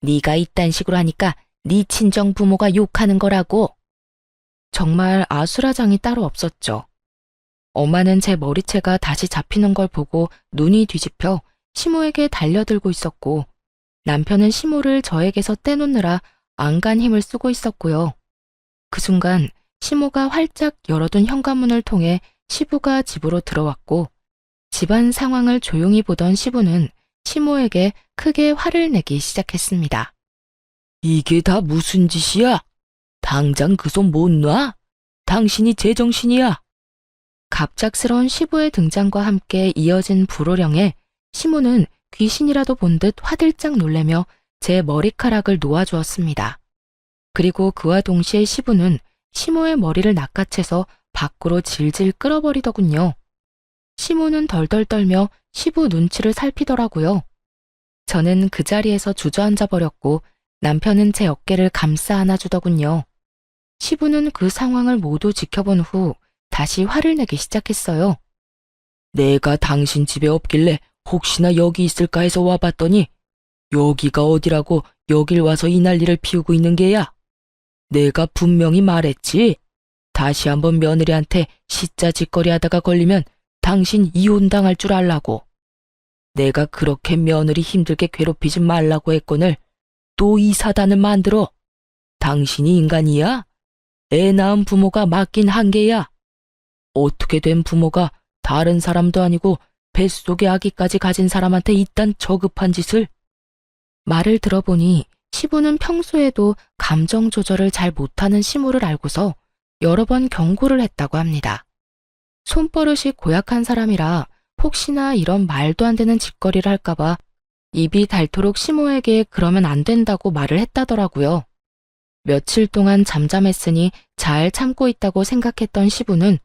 네가 이딴 식으로 하니까 네 친정 부모가 욕하는 거라고. 정말 아수라장이 따로 없었죠. 엄마는 제 머리채가 다시 잡히는 걸 보고 눈이 뒤집혀 시모에게 달려들고 있었고 남편은 시모를 저에게서 떼놓느라 안간 힘을 쓰고 있었고요. 그 순간 시모가 활짝 열어둔 현관문을 통해 시부가 집으로 들어왔고 집안 상황을 조용히 보던 시부는 시모에게 크게 화를 내기 시작했습니다. 이게 다 무슨 짓이야? 당장 그 손 못 놔? 당신이 제정신이야? 갑작스러운 시부의 등장과 함께 이어진 불호령에 시모는 귀신이라도 본 듯 화들짝 놀래며 제 머리카락을 놓아주었습니다. 그리고 그와 동시에 시부는 시모의 머리를 낚아채서 밖으로 질질 끌어버리더군요. 시모는 덜덜 떨며 시부 눈치를 살피더라고요. 저는 그 자리에서 주저앉아 버렸고 남편은 제 어깨를 감싸 안아주더군요. 시부는 그 상황을 모두 지켜본 후 다시 화를 내기 시작했어요. 내가 당신 집에 없길래 혹시나 여기 있을까 해서 와봤더니 여기가 어디라고 여길 와서 이 난리를 피우고 있는 게야. 내가 분명히 말했지. 다시 한번 며느리한테 시짜짓거리 하다가 걸리면 당신 이혼당할 줄 알라고. 내가 그렇게 며느리 힘들게 괴롭히지 말라고 했거늘 또 이 사단을 만들어. 당신이 인간이야? 애 낳은 부모가 맞긴 한계야. 어떻게 된 부모가 다른 사람도 아니고 뱃속에 아기까지 가진 사람한테 이딴 저급한 짓을? 말을 들어보니 시부는 평소에도 감정 조절을 잘 못하는 시모를 알고서 여러 번 경고를 했다고 합니다. 손버릇이 고약한 사람이라 혹시나 이런 말도 안 되는 짓거리를 할까봐 입이 닳도록 시모에게 그러면 안 된다고 말을 했다더라고요. 며칠 동안 잠잠했으니 잘 참고 있다고 생각했던 시부는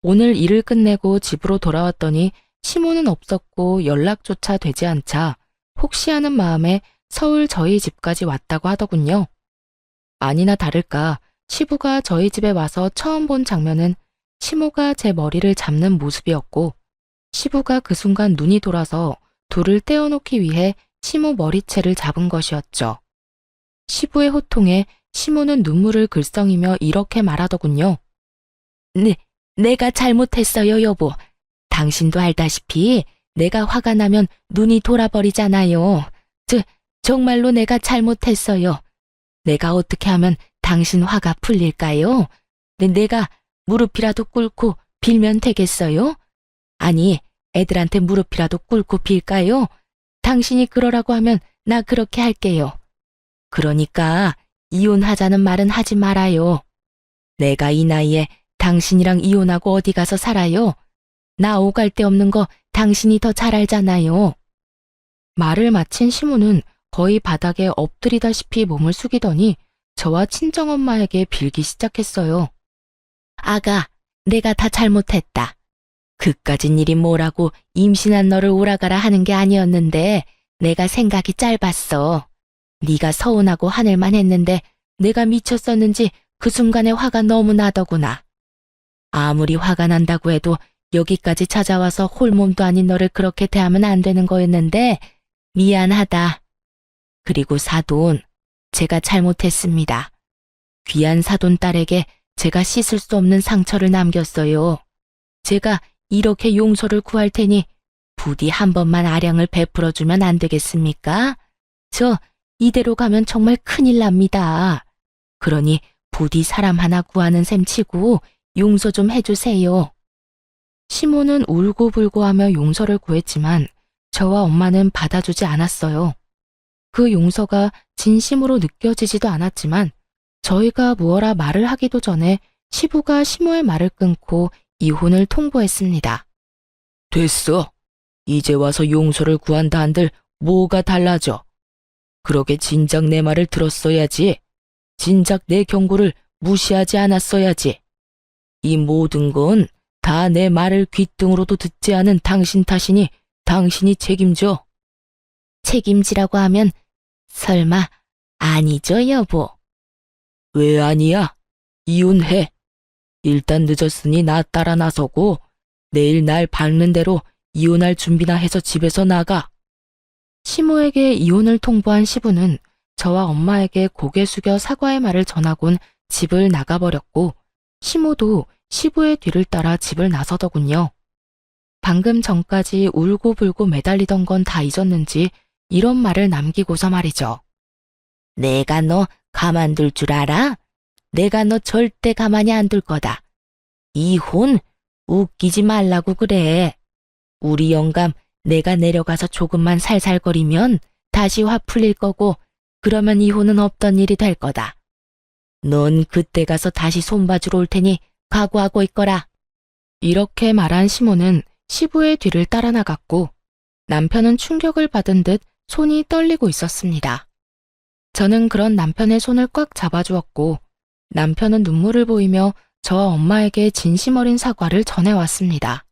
오늘 일을 끝내고 집으로 돌아왔더니 시모는 없었고 연락조차 되지 않자 혹시 하는 마음에 서울 저희 집까지 왔다고 하더군요. 아니나 다를까 시부가 저희 집에 와서 처음 본 장면은 시모가 제 머리를 잡는 모습이었고 시부가 그 순간 눈이 돌아서 둘을 떼어놓기 위해 시모 머리채를 잡은 것이었죠. 시부의 호통에 시모는 눈물을 글썽이며 이렇게 말하더군요. 내가 잘못했어요, 여보. 당신도 알다시피 내가 화가 나면 눈이 돌아버리잖아요. 정말로 내가 잘못했어요. 내가 어떻게 하면 당신 화가 풀릴까요? 내가 무릎이라도 꿇고 빌면 되겠어요? 아니, 애들한테 무릎이라도 꿇고 빌까요? 당신이 그러라고 하면 나 그렇게 할게요. 그러니까 이혼하자는 말은 하지 말아요. 내가 이 나이에 당신이랑 이혼하고 어디 가서 살아요? 나 오갈 데 없는 거 당신이 더 잘 알잖아요. 말을 마친 시모는 거의 바닥에 엎드리다시피 몸을 숙이더니 저와 친정엄마에게 빌기 시작했어요. 아가, 내가 다 잘못했다. 그까진 일이 뭐라고 임신한 너를 오라가라 하는 게 아니었는데 내가 생각이 짧았어. 네가 서운하고 화낼만 했는데 내가 미쳤었는지 그 순간에 화가 너무 나더구나. 아무리 화가 난다고 해도 여기까지 찾아와서 홀몸도 아닌 너를 그렇게 대하면 안 되는 거였는데 미안하다. 그리고 사돈, 제가 잘못했습니다. 귀한 사돈 딸에게 제가 씻을 수 없는 상처를 남겼어요. 제가 이렇게 용서를 구할 테니 부디 한 번만 아량을 베풀어주면 안 되겠습니까? 저 이대로 가면 정말 큰일 납니다. 그러니 부디 사람 하나 구하는 셈 치고 용서 좀 해주세요. 시모는 울고불고 하며 용서를 구했지만 저와 엄마는 받아주지 않았어요. 그 용서가 진심으로 느껴지지도 않았지만 저희가 무어라 말을 하기도 전에 시부가 시모의 말을 끊고 이혼을 통보했습니다. 됐어. 이제 와서 용서를 구한다 한들 뭐가 달라져. 그러게 진작 내 말을 들었어야지. 진작 내 경고를 무시하지 않았어야지. 이 모든 건 다 내 말을 귓등으로도 듣지 않은 당신 탓이니 당신이 책임져. 책임지라고 하면 설마 아니죠, 여보? 왜 아니야? 이혼해. 일단 늦었으니 나 따라 나서고 내일 날 밝는 대로 이혼할 준비나 해서 집에서 나가. 시모에게 이혼을 통보한 시부는 저와 엄마에게 고개 숙여 사과의 말을 전하곤 집을 나가버렸고 시모도 시부의 뒤를 따라 집을 나서더군요. 방금 전까지 울고불고 매달리던 건 다 잊었는지 이런 말을 남기고서 말이죠. 내가 너 가만둘 줄 알아? 내가 너 절대 가만히 안 둘 거다. 이혼? 웃기지 말라고 그래. 우리 영감 내가 내려가서 조금만 살살거리면 다시 화 풀릴 거고 그러면 이혼은 없던 일이 될 거다. 넌 그때 가서 다시 손봐주러 올 테니 각오하고 있거라. 이렇게 말한 시모는 시부의 뒤를 따라 나갔고 남편은 충격을 받은 듯 손이 떨리고 있었습니다. 저는 그런 남편의 손을 꽉 잡아주었고 남편은 눈물을 보이며 저와 엄마에게 진심 어린 사과를 전해왔습니다.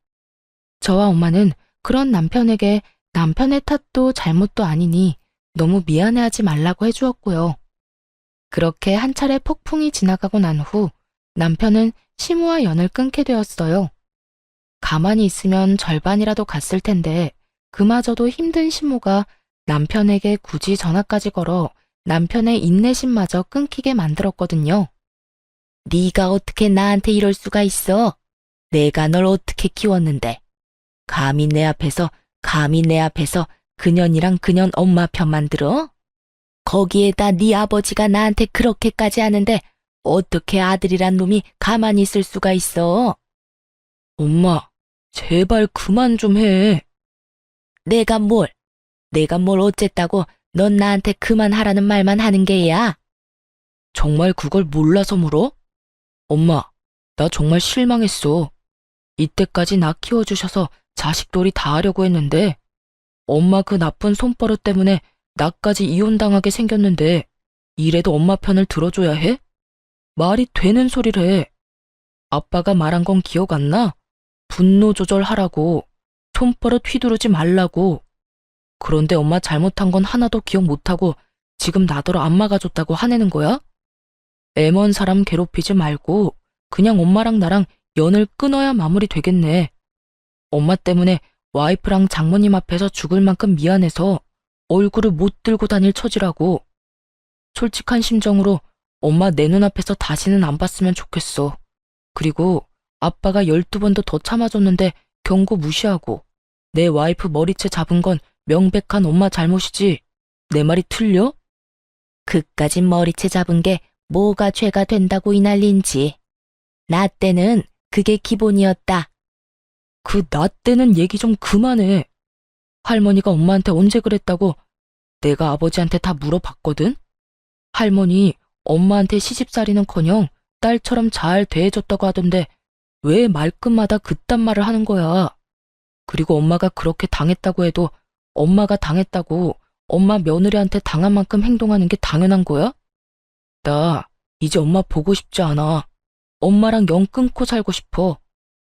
저와 엄마는 그런 남편에게 남편의 탓도 잘못도 아니니 너무 미안해하지 말라고 해주었고요. 그렇게 한 차례 폭풍이 지나가고 난 후 남편은 시모와 연을 끊게 되었어요. 가만히 있으면 절반이라도 갔을 텐데 그마저도 힘든 시모가 남편에게 굳이 전화까지 걸어 남편의 인내심마저 끊기게 만들었거든요. 네가 어떻게 나한테 이럴 수가 있어? 내가 널 어떻게 키웠는데. 감히 내 앞에서 그년이랑 그년 엄마 편만 들어? 거기에다 네 아버지가 나한테 그렇게까지 하는데 어떻게 아들이란 놈이 가만히 있을 수가 있어? 엄마, 제발 그만 좀 해. 내가 뭘 어쨌다고 넌 나한테 그만하라는 말만 하는 게야? 정말 그걸 몰라서 물어? 엄마, 나 정말 실망했어. 이때까지 나 키워주셔서 자식돌이 다 하려고 했는데 엄마 그 나쁜 손버릇 때문에 나까지 이혼당하게 생겼는데 이래도 엄마 편을 들어줘야 해? 말이 되는 소리를 해. 아빠가 말한 건 기억 안 나? 분노 조절하라고, 손버릇 휘두르지 말라고. 그런데 엄마 잘못한 건 하나도 기억 못하고 지금 나더러 안 막아줬다고 화내는 거야? 애먼 사람 괴롭히지 말고 그냥 엄마랑 나랑 연을 끊어야 마무리 되겠네. 엄마 때문에 와이프랑 장모님 앞에서 죽을 만큼 미안해서 얼굴을 못 들고 다닐 처지라고. 솔직한 심정으로 엄마 내 눈앞에서 다시는 안 봤으면 좋겠어. 그리고 아빠가 12번도 더 참아줬는데 경고 무시하고 내 와이프 머리채 잡은 건 명백한 엄마 잘못이지. 내 말이 틀려? 그까진 머리채 잡은 게 뭐가 죄가 된다고 이 난린지. 나 때는 그게 기본이었다. 그 나 때는 얘기 좀 그만해. 할머니가 엄마한테 언제 그랬다고 내가 아버지한테 다 물어봤거든? 할머니, 엄마한테 시집살이는커녕 딸처럼 잘 대해줬다고 하던데 왜 말끝마다 그딴 말을 하는 거야? 그리고 엄마가 그렇게 당했다고 해도 엄마가 당했다고 엄마 며느리한테 당한 만큼 행동하는 게 당연한 거야? 나 이제 엄마 보고 싶지 않아. 엄마랑 영 끊고 살고 싶어.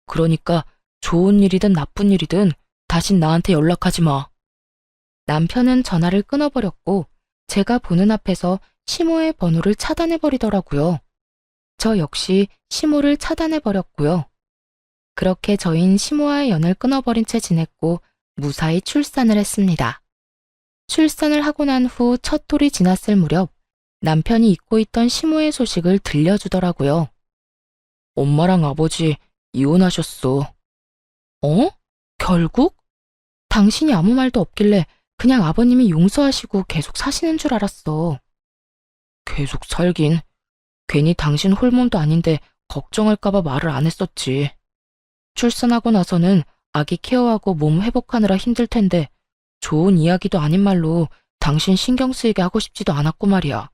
그러니까 좋은 일이든 나쁜 일이든 다신 나한테 연락하지 마. 남편은 전화를 끊어버렸고 제가 보는 앞에서 시모의 번호를 차단해버리더라고요. 저 역시 시모를 차단해버렸고요. 그렇게 저흰 시모와의 연을 끊어버린 채 지냈고 무사히 출산을 했습니다. 출산을 하고 난 후 첫 돌이 지났을 무렵 남편이 잊고 있던 시모의 소식을 들려주더라고요. 엄마랑 아버지 이혼하셨어. 어? 결국? 당신이 아무 말도 없길래 그냥 아버님이 용서하시고 계속 사시는 줄 알았어. 계속 살긴. 괜히 당신 홀몸도 아닌데 걱정할까봐 말을 안 했었지. 출산하고 나서는 아기 케어하고 몸 회복하느라 힘들 텐데 좋은 이야기도 아닌 말로 당신 신경 쓰이게 하고 싶지도 않았고 말이야.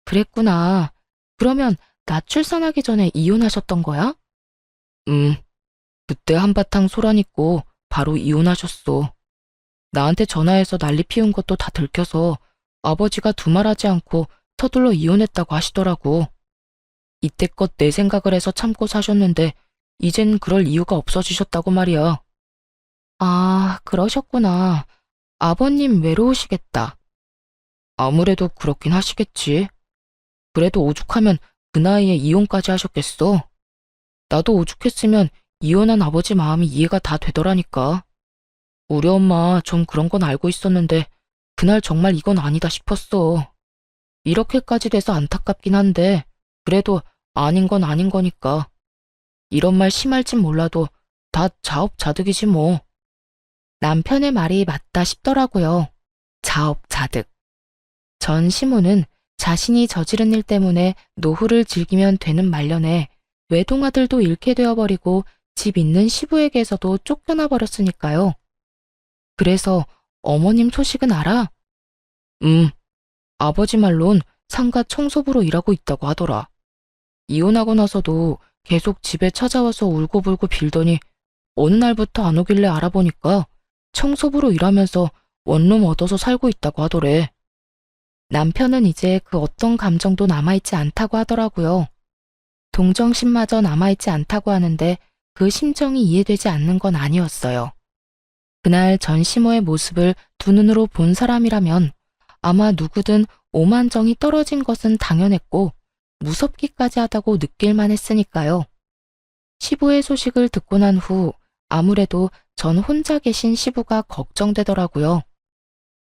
그랬구나. 그러면 나 출산하기 전에 이혼하셨던 거야? 그때 한바탕 소란있고 바로 이혼하셨어. 나한테 전화해서 난리 피운 것도 다 들켜서 아버지가 두말하지 않고 서둘러 이혼했다고 하시더라고. 이때껏 내 생각을 해서 참고 사셨는데 이젠 그럴 이유가 없어지셨다고 말이야. 아, 그러셨구나. 아버님 외로우시겠다. 아무래도 그렇긴 하시겠지. 그래도 오죽하면 그 나이에 이혼까지 하셨겠어. 나도 오죽했으면 이혼한 아버지 마음이 이해가 다 되더라니까. 우리 엄마 좀 그런 건 알고 있었는데 그날 정말 이건 아니다 싶었어. 이렇게까지 돼서 안타깝긴 한데 그래도 아닌 건 아닌 거니까. 이런 말 심할진 몰라도 다 자업자득이지 뭐. 남편의 말이 맞다 싶더라고요. 자업자득. 전 시모는 자신이 저지른 일 때문에 노후를 즐기면 되는 말년에 외동아들도 잃게 되어버리고 집 있는 시부에게서도 쫓겨나 버렸으니까요. 그래서 어머님 소식은 알아? 아버지 말론 상가 청소부로 일하고 있다고 하더라. 이혼하고 나서도 계속 집에 찾아와서 울고불고 빌더니 어느 날부터 안 오길래 알아보니까 청소부로 일하면서 원룸 얻어서 살고 있다고 하더래. 남편은 이제 그 어떤 감정도 남아있지 않다고 하더라고요. 동정심마저 남아있지 않다고 하는데 그 심정이 이해되지 않는 건 아니었어요. 그날 전 시모의 모습을 두 눈으로 본 사람이라면 아마 누구든 오만정이 떨어진 것은 당연했고 무섭기까지 하다고 느낄만 했으니까요. 시부의 소식을 듣고 난 후 아무래도 전 혼자 계신 시부가 걱정되더라고요.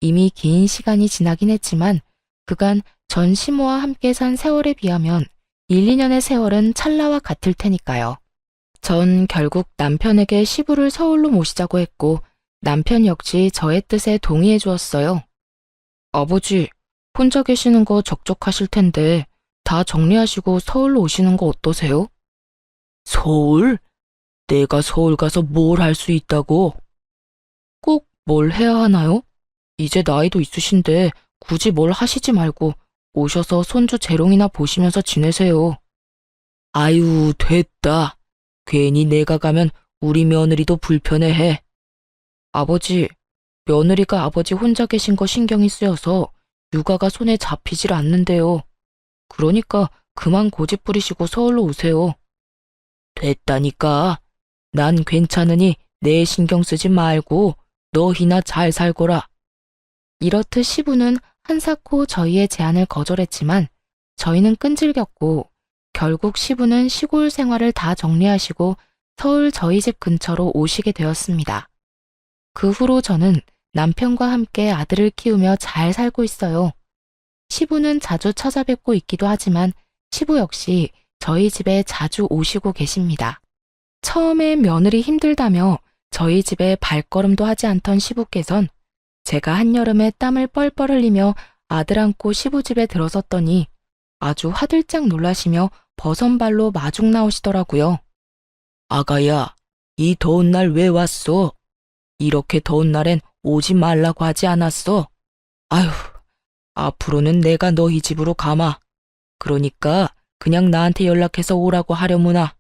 이미 긴 시간이 지나긴 했지만 그간 전 시모와 함께 산 세월에 비하면 1, 2년의 세월은 찰나와 같을 테니까요. 전 결국 남편에게 시부를 서울로 모시자고 했고 남편 역시 저의 뜻에 동의해 주었어요. 아버지, 혼자 계시는 거 적적하실 텐데 다 정리하시고 서울로 오시는 거 어떠세요? 서울? 내가 서울 가서 뭘 할 수 있다고? 꼭 뭘 해야 하나요? 이제 나이도 있으신데 굳이 뭘 하시지 말고 오셔서 손주 재롱이나 보시면서 지내세요. 아유, 됐다. 괜히 내가 가면 우리 며느리도 불편해해. 아버지, 며느리가 아버지 혼자 계신 거 신경이 쓰여서 육아가 손에 잡히질 않는데요. 그러니까 그만 고집 부리시고 서울로 오세요. 됐다니까. 난 괜찮으니 내 신경 쓰지 말고 너희나 잘 살거라. 이렇듯 시부는 한사코 저희의 제안을 거절했지만 저희는 끈질겼고 결국 시부는 시골 생활을 다 정리하시고 서울 저희 집 근처로 오시게 되었습니다. 그 후로 저는 남편과 함께 아들을 키우며 잘 살고 있어요. 시부는 자주 찾아뵙고 있기도 하지만 시부 역시 저희 집에 자주 오시고 계십니다. 처음에 며느리 힘들다며 저희 집에 발걸음도 하지 않던 시부께선 제가 한여름에 땀을 뻘뻘 흘리며 아들 안고 시부 집에 들어섰더니 아주 화들짝 놀라시며 버선발로 마중 나오시더라고요. 아가야, 이 더운 날 왜 왔어? 이렇게 더운 날엔 오지 말라고 하지 않았어? 아휴, 앞으로는 내가 너희 집으로 가마. 그러니까 그냥 나한테 연락해서 오라고 하려무나.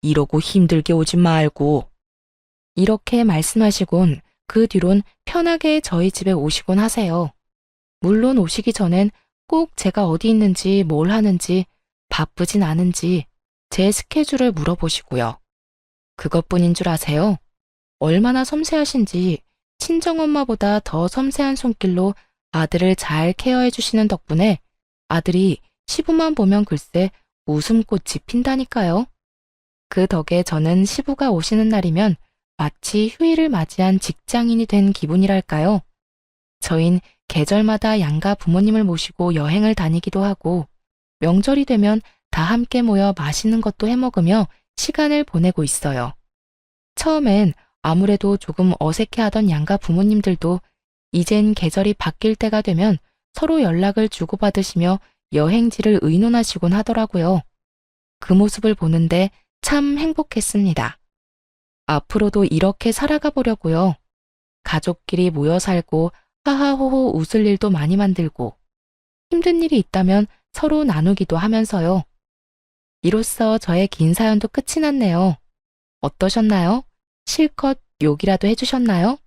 이러고 힘들게 오지 말고. 이렇게 말씀하시곤 그 뒤론 편하게 저희 집에 오시곤 하세요. 물론 오시기 전엔 꼭 제가 어디 있는지 뭘 하는지 바쁘진 않은지 제 스케줄을 물어보시고요. 그것뿐인 줄 아세요? 얼마나 섬세하신지 친정엄마보다 더 섬세한 손길로 아들을 잘 케어해 주시는 덕분에 아들이 시부만 보면 글쎄 웃음꽃이 핀다니까요. 그 덕에 저는 시부가 오시는 날이면 마치 휴일을 맞이한 직장인이 된 기분이랄까요. 저흰 계절마다 양가 부모님을 모시고 여행을 다니기도 하고 명절이 되면 다 함께 모여 맛있는 것도 해먹으며 시간을 보내고 있어요. 처음엔 아무래도 조금 어색해하던 양가 부모님들도 이젠 계절이 바뀔 때가 되면 서로 연락을 주고받으시며 여행지를 의논하시곤 하더라고요. 그 모습을 보는데 참 행복했습니다. 앞으로도 이렇게 살아가 보려고요. 가족끼리 모여 살고 하하호호 웃을 일도 많이 만들고 힘든 일이 있다면 서로 나누기도 하면서요. 이로써 저의 긴 사연도 끝이 났네요. 어떠셨나요? 실컷 욕이라도 해주셨나요?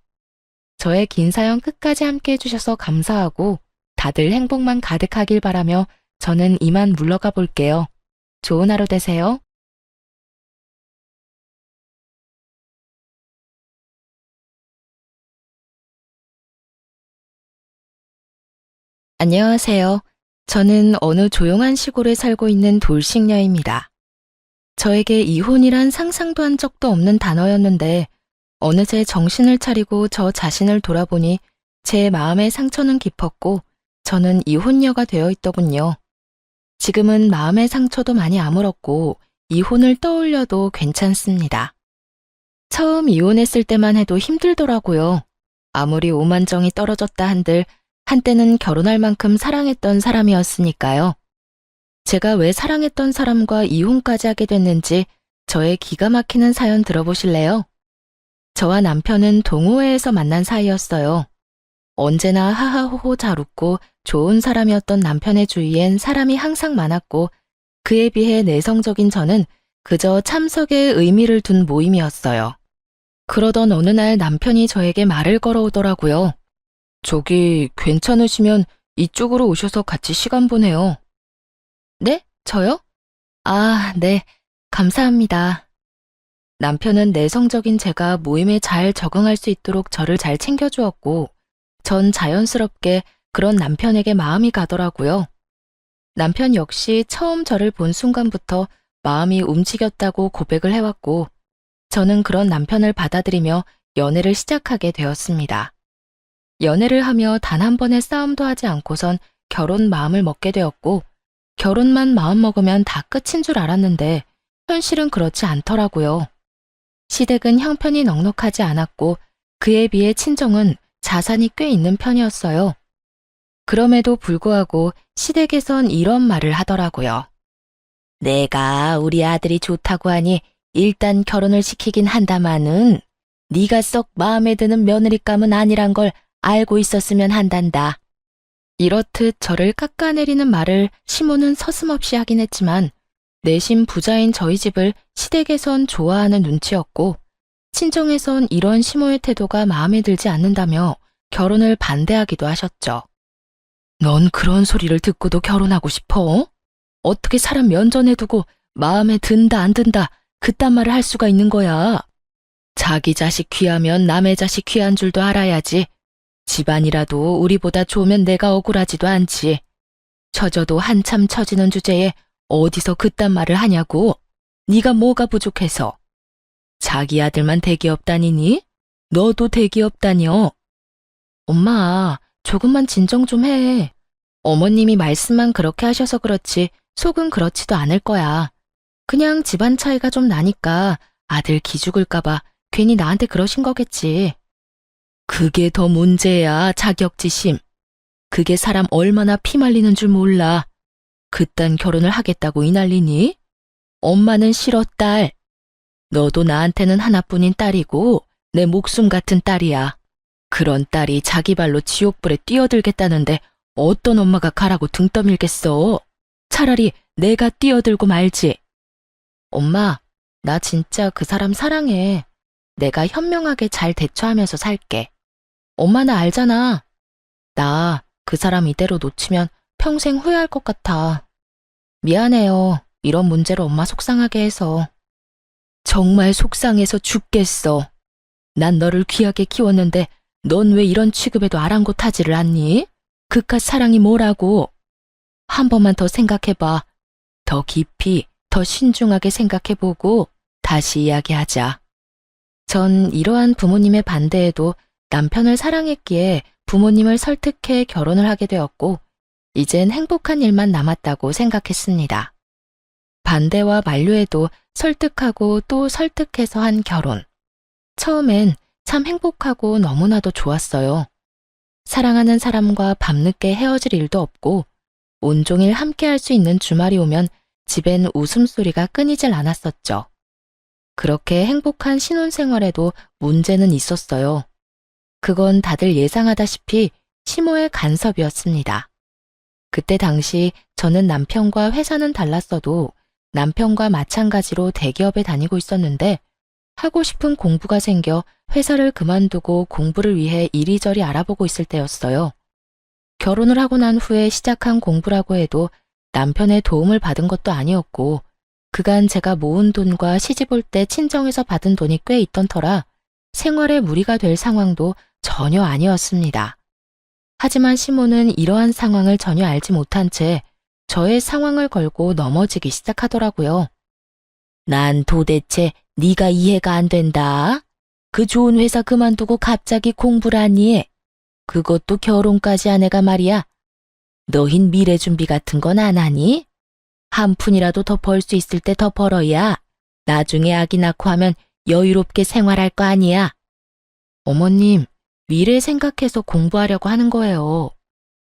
저의 긴 사연 끝까지 함께 해주셔서 감사하고 다들 행복만 가득하길 바라며 저는 이만 물러가 볼게요. 좋은 하루 되세요. 안녕하세요. 저는 어느 조용한 시골에 살고 있는 돌싱녀입니다. 저에게 이혼이란 상상도 한 적도 없는 단어였는데 어느새 정신을 차리고 저 자신을 돌아보니 제 마음의 상처는 깊었고 저는 이혼녀가 되어 있더군요. 지금은 마음의 상처도 많이 아물었고 이혼을 떠올려도 괜찮습니다. 처음 이혼했을 때만 해도 힘들더라고요. 아무리 오만정이 떨어졌다 한들 한때는 결혼할 만큼 사랑했던 사람이었으니까요. 제가 왜 사랑했던 사람과 이혼까지 하게 됐는지 저의 기가 막히는 사연 들어보실래요? 저와 남편은 동호회에서 만난 사이였어요. 언제나 하하호호 잘 웃고 좋은 사람이었던 남편의 주위엔 사람이 항상 많았고 그에 비해 내성적인 저는 그저 참석에 의미를 둔 모임이었어요. 그러던 어느 날 남편이 저에게 말을 걸어오더라고요. 저기 괜찮으시면 이쪽으로 오셔서 같이 시간 보내요. 네? 저요? 아, 네. 감사합니다. 남편은 내성적인 제가 모임에 잘 적응할 수 있도록 저를 잘 챙겨주었고 전 자연스럽게 그런 남편에게 마음이 가더라고요. 남편 역시 처음 저를 본 순간부터 마음이 움직였다고 고백을 해왔고 저는 그런 남편을 받아들이며 연애를 시작하게 되었습니다. 연애를 하며 단 한 번의 싸움도 하지 않고선 결혼 마음을 먹게 되었고 결혼만 마음먹으면 다 끝인 줄 알았는데 현실은 그렇지 않더라고요. 시댁은 형편이 넉넉하지 않았고 그에 비해 친정은 자산이 꽤 있는 편이었어요. 그럼에도 불구하고 시댁에선 이런 말을 하더라고요. 내가 우리 아들이 좋다고 하니 일단 결혼을 시키긴 한다마는 네가 썩 마음에 드는 며느리감은 아니란 걸 알고 있었으면 한단다. 이렇듯 저를 깎아내리는 말을 시모는 서슴없이 하긴 했지만 내심 부자인 저희 집을 시댁에선 좋아하는 눈치였고 친정에선 이런 시모의 태도가 마음에 들지 않는다며 결혼을 반대하기도 하셨죠. 넌 그런 소리를 듣고도 결혼하고 싶어? 어떻게 사람 면전에 두고 마음에 든다 안 든다 그딴 말을 할 수가 있는 거야. 자기 자식 귀하면 남의 자식 귀한 줄도 알아야지. 집안이라도 우리보다 좋으면 내가 억울하지도 않지. 처져도 한참 처지는 주제에 어디서 그딴 말을 하냐고. 네가 뭐가 부족해서. 자기 아들만 대기업 다니니? 너도 대기업 다녀. 엄마, 조금만 진정 좀 해. 어머님이 말씀만 그렇게 하셔서 그렇지 속은 그렇지도 않을 거야. 그냥 집안 차이가 좀 나니까 아들 기죽을까봐 괜히 나한테 그러신 거겠지. 그게 더 문제야, 자격지심. 그게 사람 얼마나 피말리는 줄 몰라. 그딴 결혼을 하겠다고 이 난리니? 엄마는 싫어, 딸. 너도 나한테는 하나뿐인 딸이고 내 목숨 같은 딸이야. 그런 딸이 자기 발로 지옥불에 뛰어들겠다는데 어떤 엄마가 가라고 등 떠밀겠어. 차라리 내가 뛰어들고 말지. 엄마, 나 진짜 그 사람 사랑해. 내가 현명하게 잘 대처하면서 살게. 엄마 나 알잖아. 나 그 사람 이대로 놓치면 평생 후회할 것 같아. 미안해요. 이런 문제로 엄마 속상하게 해서. 정말 속상해서 죽겠어. 난 너를 귀하게 키웠는데 넌 왜 이런 취급에도 아랑곳하지를 않니? 그깟 사랑이 뭐라고? 한 번만 더 생각해봐. 더 깊이, 더 신중하게 생각해보고 다시 이야기하자. 전 이러한 부모님의 반대에도 남편을 사랑했기에 부모님을 설득해 결혼을 하게 되었고, 이젠 행복한 일만 남았다고 생각했습니다. 반대와 만류에도 설득하고 또 설득해서 한 결혼. 처음엔 참 행복하고 너무나도 좋았어요. 사랑하는 사람과 밤늦게 헤어질 일도 없고, 온종일 함께할 수 있는 주말이 오면 집엔 웃음소리가 끊이질 않았었죠. 그렇게 행복한 신혼생활에도 문제는 있었어요. 그건 다들 예상하다시피 시모의 간섭이었습니다. 그때 당시 저는 남편과 회사는 달랐어도 남편과 마찬가지로 대기업에 다니고 있었는데 하고 싶은 공부가 생겨 회사를 그만두고 공부를 위해 이리저리 알아보고 있을 때였어요. 결혼을 하고 난 후에 시작한 공부라고 해도 남편의 도움을 받은 것도 아니었고 그간 제가 모은 돈과 시집 올 때 친정에서 받은 돈이 꽤 있던 터라 생활에 무리가 될 상황도 전혀 아니었습니다. 하지만 시모는 이러한 상황을 전혀 알지 못한 채 저의 상황을 걸고 넘어지기 시작하더라고요. 난 도대체 네가 이해가 안 된다. 그 좋은 회사 그만두고 갑자기 공부를 하니? 그것도 결혼까지 한 애가 말이야. 너흰 미래 준비 같은 건 안 하니? 한 푼이라도 더 벌 수 있을 때 더 벌어야 나중에 아기 낳고 하면 여유롭게 생활할 거 아니야. 어머님, 미래 생각해서 공부하려고 하는 거예요.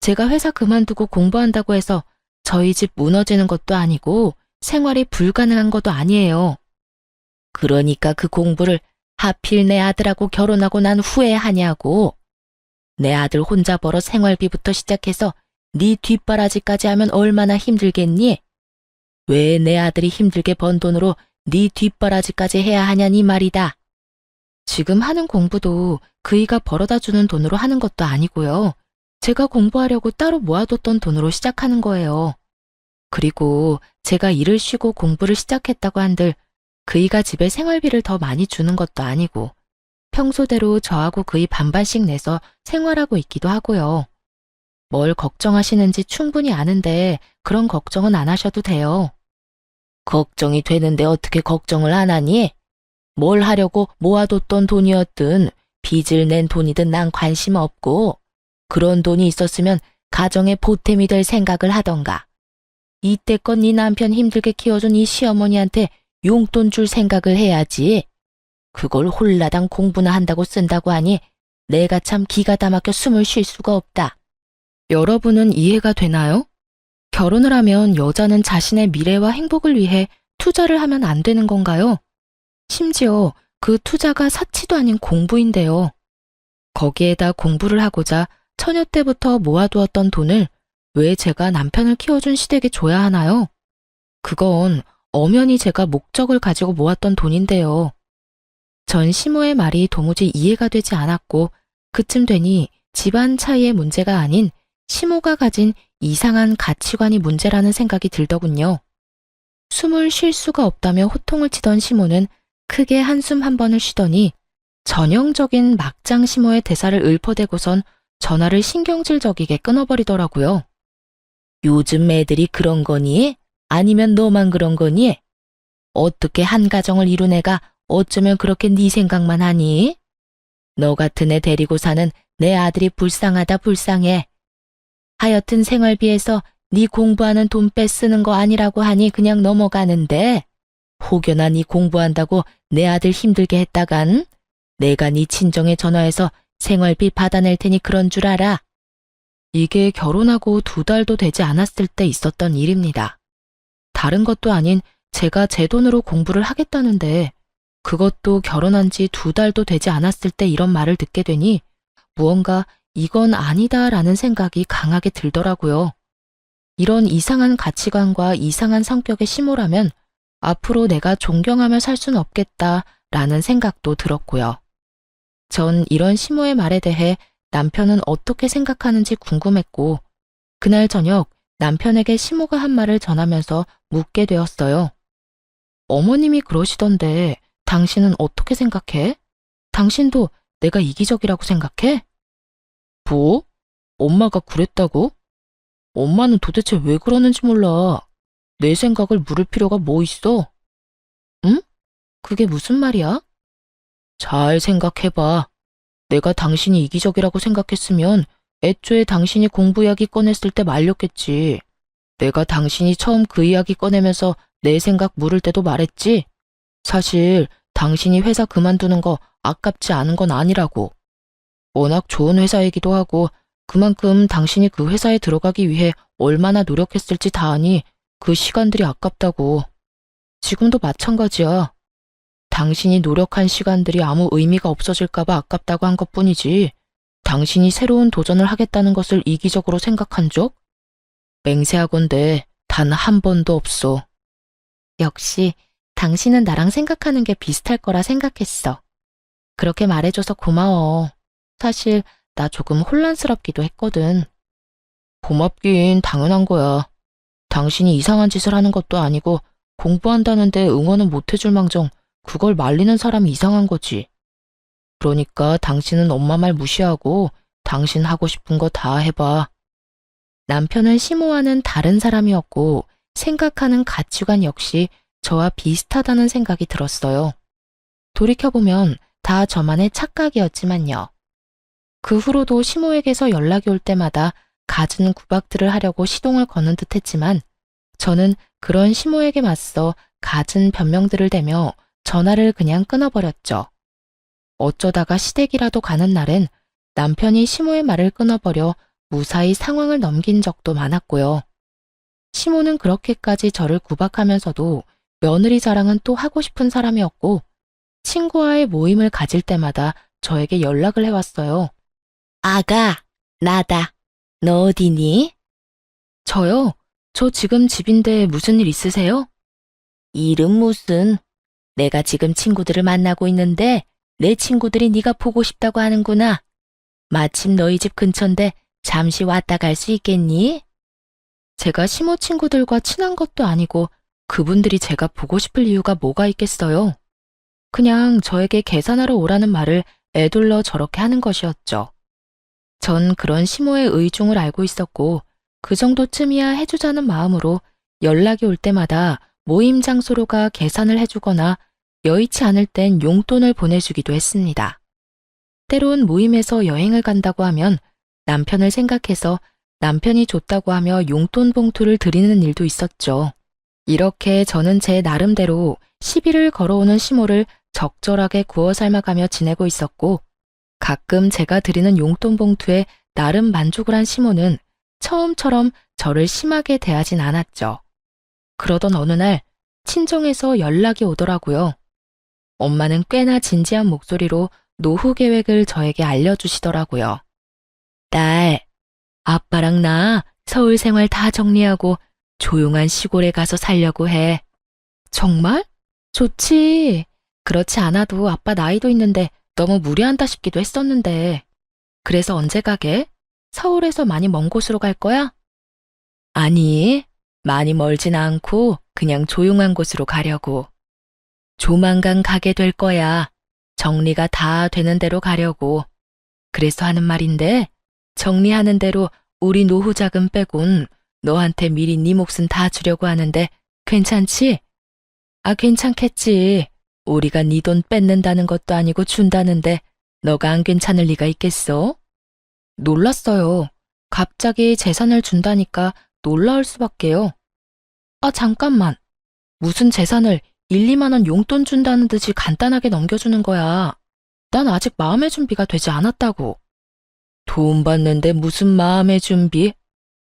제가 회사 그만두고 공부한다고 해서 저희 집 무너지는 것도 아니고 생활이 불가능한 것도 아니에요. 그러니까 그 공부를 하필 내 아들하고 결혼하고 난 후에 하냐고. 내 아들 혼자 벌어 생활비부터 시작해서 네 뒷바라지까지 하면 얼마나 힘들겠니? 왜 내 아들이 힘들게 번 돈으로 네 뒷바라지까지 해야 하냐니 말이다. 지금 하는 공부도 그이가 벌어다 주는 돈으로 하는 것도 아니고요. 제가 공부하려고 따로 모아뒀던 돈으로 시작하는 거예요. 그리고 제가 일을 쉬고 공부를 시작했다고 한들 그이가 집에 생활비를 더 많이 주는 것도 아니고 평소대로 저하고 그이 반반씩 내서 생활하고 있기도 하고요. 뭘 걱정하시는지 충분히 아는데 그런 걱정은 안 하셔도 돼요. 걱정이 되는데 어떻게 걱정을 안 하니? 뭘 하려고 모아뒀던 돈이었든 빚을 낸 돈이든 난 관심 없고 그런 돈이 있었으면 가정의 보탬이 될 생각을 하던가. 이때껏 네 남편 힘들게 키워준 이 시어머니한테 용돈 줄 생각을 해야지. 그걸 홀라당 공부나 한다고 쓴다고 하니 내가 참 기가 다 막혀 숨을 쉴 수가 없다. 여러분은 이해가 되나요? 결혼을 하면 여자는 자신의 미래와 행복을 위해 투자를 하면 안 되는 건가요? 심지어 그 투자가 사치도 아닌 공부인데요. 거기에다 공부를 하고자 처녀 때부터 모아두었던 돈을 왜 제가 남편을 키워준 시댁에 줘야 하나요? 그건 엄연히 제가 목적을 가지고 모았던 돈인데요. 전 시모의 말이 도무지 이해가 되지 않았고 그쯤 되니 집안 차이의 문제가 아닌 시모가 가진 이상한 가치관이 문제라는 생각이 들더군요. 숨을 쉴 수가 없다며 호통을 치던 시모는 크게 한숨 한 번을 쉬더니 전형적인 막장 시모의 대사를 읊어대고선 전화를 신경질적이게 끊어버리더라고요. 요즘 애들이 그런 거니? 아니면 너만 그런 거니? 어떻게 한 가정을 이룬 애가 어쩌면 그렇게 네 생각만 하니? 너 같은 애 데리고 사는 내 아들이 불쌍하다 불쌍해. 하여튼 생활비에서 네 공부하는 돈 빼쓰는 거 아니라고 하니 그냥 넘어가는데 혹여나 네 공부한다고 내 아들 힘들게 했다간 내가 네 친정에 전화해서 생활비 받아낼 테니 그런 줄 알아. 이게 결혼하고 2달도 되지 않았을 때 있었던 일입니다. 다른 것도 아닌 제가 제 돈으로 공부를 하겠다는데 그것도 결혼한 지 2달도 되지 않았을 때 이런 말을 듣게 되니 무언가 이건 아니다라는 생각이 강하게 들더라고요. 이런 이상한 가치관과 이상한 성격의 시모라면 앞으로 내가 존경하며 살 수는 없겠다라는 생각도 들었고요. 전 이런 시모의 말에 대해 남편은 어떻게 생각하는지 궁금했고 그날 저녁 남편에게 시모가 한 말을 전하면서 묻게 되었어요. 어머님이 그러시던데 당신은 어떻게 생각해? 당신도 내가 이기적이라고 생각해? 뭐? 엄마가 그랬다고? 엄마는 도대체 왜 그러는지 몰라. 내 생각을 물을 필요가 뭐 있어? 응? 그게 무슨 말이야? 잘 생각해봐. 내가 당신이 이기적이라고 생각했으면 애초에 당신이 공부 이야기 꺼냈을 때 말렸겠지. 내가 당신이 처음 그 이야기 꺼내면서 내 생각 물을 때도 말했지. 사실 당신이 회사 그만두는 거 아깝지 않은 건 아니라고. 워낙 좋은 회사이기도 하고 그만큼 당신이 그 회사에 들어가기 위해 얼마나 노력했을지 다 아니 그 시간들이 아깝다고. 지금도 마찬가지야. 당신이 노력한 시간들이 아무 의미가 없어질까봐 아깝다고 한 것뿐이지. 당신이 새로운 도전을 하겠다는 것을 이기적으로 생각한 적? 맹세하건대 단 한 번도 없어. 역시 당신은 나랑 생각하는 게 비슷할 거라 생각했어. 그렇게 말해줘서 고마워. 사실 나 조금 혼란스럽기도 했거든. 고맙긴 당연한 거야. 당신이 이상한 짓을 하는 것도 아니고 공부한다는데 응원은 못 해줄 망정 그걸 말리는 사람이 이상한 거지. 그러니까 당신은 엄마 말 무시하고 당신 하고 싶은 거 다 해봐. 남편은 시모와는 다른 사람이었고 생각하는 가치관 역시 저와 비슷하다는 생각이 들었어요. 돌이켜보면 다 저만의 착각이었지만요. 그 후로도 시모에게서 연락이 올 때마다 갖은 구박들을 하려고 시동을 거는 듯 했지만 저는 그런 시모에게 맞서 갖은 변명들을 대며 전화를 그냥 끊어버렸죠. 어쩌다가 시댁이라도 가는 날엔 남편이 시모의 말을 끊어버려 무사히 상황을 넘긴 적도 많았고요. 시모는 그렇게까지 저를 구박하면서도 며느리 자랑은 또 하고 싶은 사람이었고 친구와의 모임을 가질 때마다 저에게 연락을 해왔어요. 아가, 나다. 너 어디니? 저요? 저 지금 집인데 무슨 일 있으세요? 일은 무슨? 내가 지금 친구들을 만나고 있는데 내 친구들이 네가 보고 싶다고 하는구나. 마침 너희 집 근처인데 잠시 왔다 갈 수 있겠니? 제가 시모 친구들과 친한 것도 아니고 그분들이 제가 보고 싶을 이유가 뭐가 있겠어요? 그냥 저에게 계산하러 오라는 말을 애둘러 저렇게 하는 것이었죠. 전 그런 시모의 의중을 알고 있었고 그 정도쯤이야 해주자는 마음으로 연락이 올 때마다 모임 장소로 가 계산을 해주거나 여의치 않을 땐 용돈을 보내주기도 했습니다. 때론 모임에서 여행을 간다고 하면 남편을 생각해서 남편이 줬다고 하며 용돈 봉투를 드리는 일도 있었죠. 이렇게 저는 제 나름대로 시비를 걸어오는 시모를 적절하게 구워 삶아가며 지내고 있었고 가끔 제가 드리는 용돈 봉투에 나름 만족을 한 시모는 처음처럼 저를 심하게 대하진 않았죠. 그러던 어느 날 친정에서 연락이 오더라고요. 엄마는 꽤나 진지한 목소리로 노후 계획을 저에게 알려주시더라고요. 딸, 아빠랑 나 서울 생활 다 정리하고 조용한 시골에 가서 살려고 해. 정말? 좋지. 그렇지 않아도 아빠 나이도 있는데 너무 무리한다 싶기도 했었는데. 그래서 언제 가게? 서울에서 많이 먼 곳으로 갈 거야? 아니, 많이 멀진 않고 그냥 조용한 곳으로 가려고. 조만간 가게 될 거야. 정리가 다 되는 대로 가려고. 그래서 하는 말인데 정리하는 대로 우리 노후 자금 빼곤 너한테 미리 네 몫은 다 주려고 하는데 괜찮지? 아, 괜찮겠지. 우리가 네 돈 뺏는다는 것도 아니고 준다는데 너가 안 괜찮을 리가 있겠어? 놀랐어요. 갑자기 재산을 준다니까 놀라울 수밖에요. 아, 잠깐만. 무슨 재산을 1, 2만 원 용돈 준다는 듯이 간단하게 넘겨주는 거야. 난 아직 마음의 준비가 되지 않았다고. 돈 받는데 무슨 마음의 준비?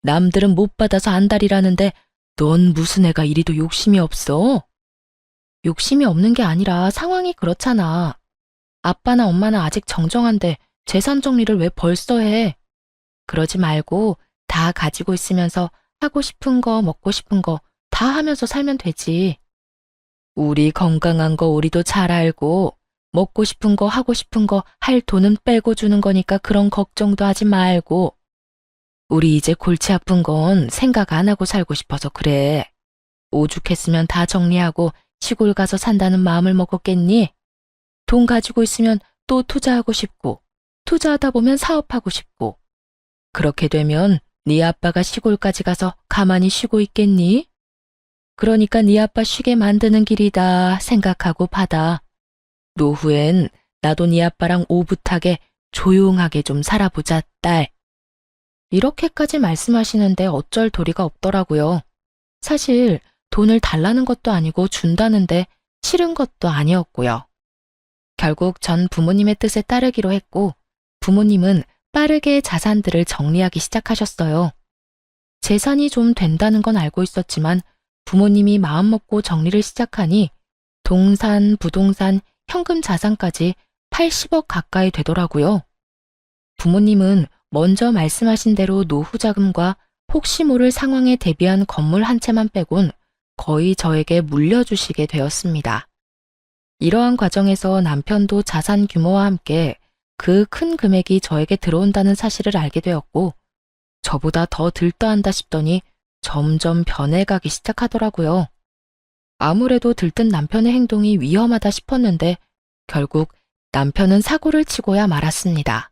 남들은 못 받아서 안달이라는데 넌 무슨 애가 이리도 욕심이 없어? 욕심이 없는 게 아니라 상황이 그렇잖아. 아빠나 엄마는 아직 정정한데 재산 정리를 왜 벌써 해? 그러지 말고 다 가지고 있으면서 하고 싶은 거, 먹고 싶은 거 다 하면서 살면 되지. 우리 건강한 거 우리도 잘 알고 먹고 싶은 거, 하고 싶은 거 할 돈은 빼고 주는 거니까 그런 걱정도 하지 말고. 우리 이제 골치 아픈 건 생각 안 하고 살고 싶어서 그래. 오죽했으면 다 정리하고 시골 가서 산다는 마음을 먹었겠니? 돈 가지고 있으면 또 투자하고 싶고, 투자하다 보면 사업하고 싶고. 그렇게 되면 네 아빠가 시골까지 가서 가만히 쉬고 있겠니? 그러니까 네 아빠 쉬게 만드는 길이다 생각하고 받아. 노후엔 나도 네 아빠랑 오붓하게 조용하게 좀 살아보자, 딸. 이렇게까지 말씀하시는데 어쩔 도리가 없더라고요. 사실 돈을 달라는 것도 아니고 준다는데 싫은 것도 아니었고요. 결국 전 부모님의 뜻에 따르기로 했고, 부모님은 빠르게 자산들을 정리하기 시작하셨어요. 재산이 좀 된다는 건 알고 있었지만 부모님이 마음먹고 정리를 시작하니 동산, 부동산, 현금 자산까지 80억 가까이 되더라고요. 부모님은 먼저 말씀하신 대로 노후 자금과 혹시 모를 상황에 대비한 건물 한 채만 빼곤 거의 저에게 물려주시게 되었습니다. 이러한 과정에서 남편도 자산 규모와 함께 그 큰 금액이 저에게 들어온다는 사실을 알게 되었고, 저보다 더 들떠한다 싶더니 점점 변해가기 시작하더라고요. 아무래도 들뜬 남편의 행동이 위험하다 싶었는데 결국 남편은 사고를 치고야 말았습니다.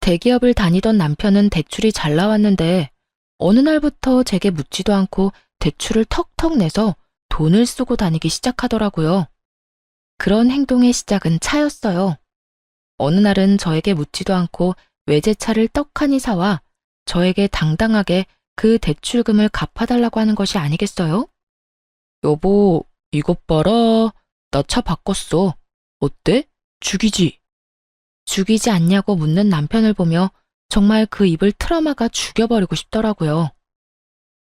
대기업을 다니던 남편은 대출이 잘 나왔는데 어느 날부터 제게 묻지도 않고 대출을 턱턱 내서 돈을 쓰고 다니기 시작하더라고요. 그런 행동의 시작은 차였어요. 어느 날은 저에게 묻지도 않고 외제차를 떡하니 사와 저에게 당당하게 그 대출금을 갚아달라고 하는 것이 아니겠어요? 여보, 이것 봐라. 나 차 바꿨어. 어때? 죽이지? 죽이지 않냐고 묻는 남편을 보며 정말 그 입을 틀어막아 죽여버리고 싶더라고요.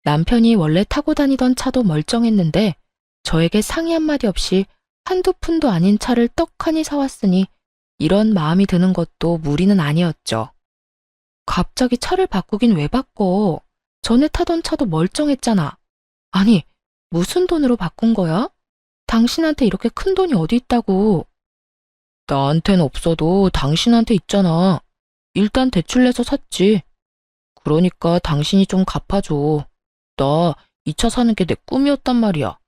남편이 원래 타고 다니던 차도 멀쩡했는데 저에게 상의 한마디 없이 한두 푼도 아닌 차를 떡하니 사왔으니 이런 마음이 드는 것도 무리는 아니었죠. 갑자기 차를 바꾸긴 왜 바꿔? 전에 타던 차도 멀쩡했잖아. 아니, 무슨 돈으로 바꾼 거야? 당신한테 이렇게 큰 돈이 어디 있다고? 나한텐 없어도 당신한테 있잖아. 일단 대출 내서 샀지. 그러니까 당신이 좀 갚아줘. 나 이 차 사는 게 내 꿈이었단 말이야.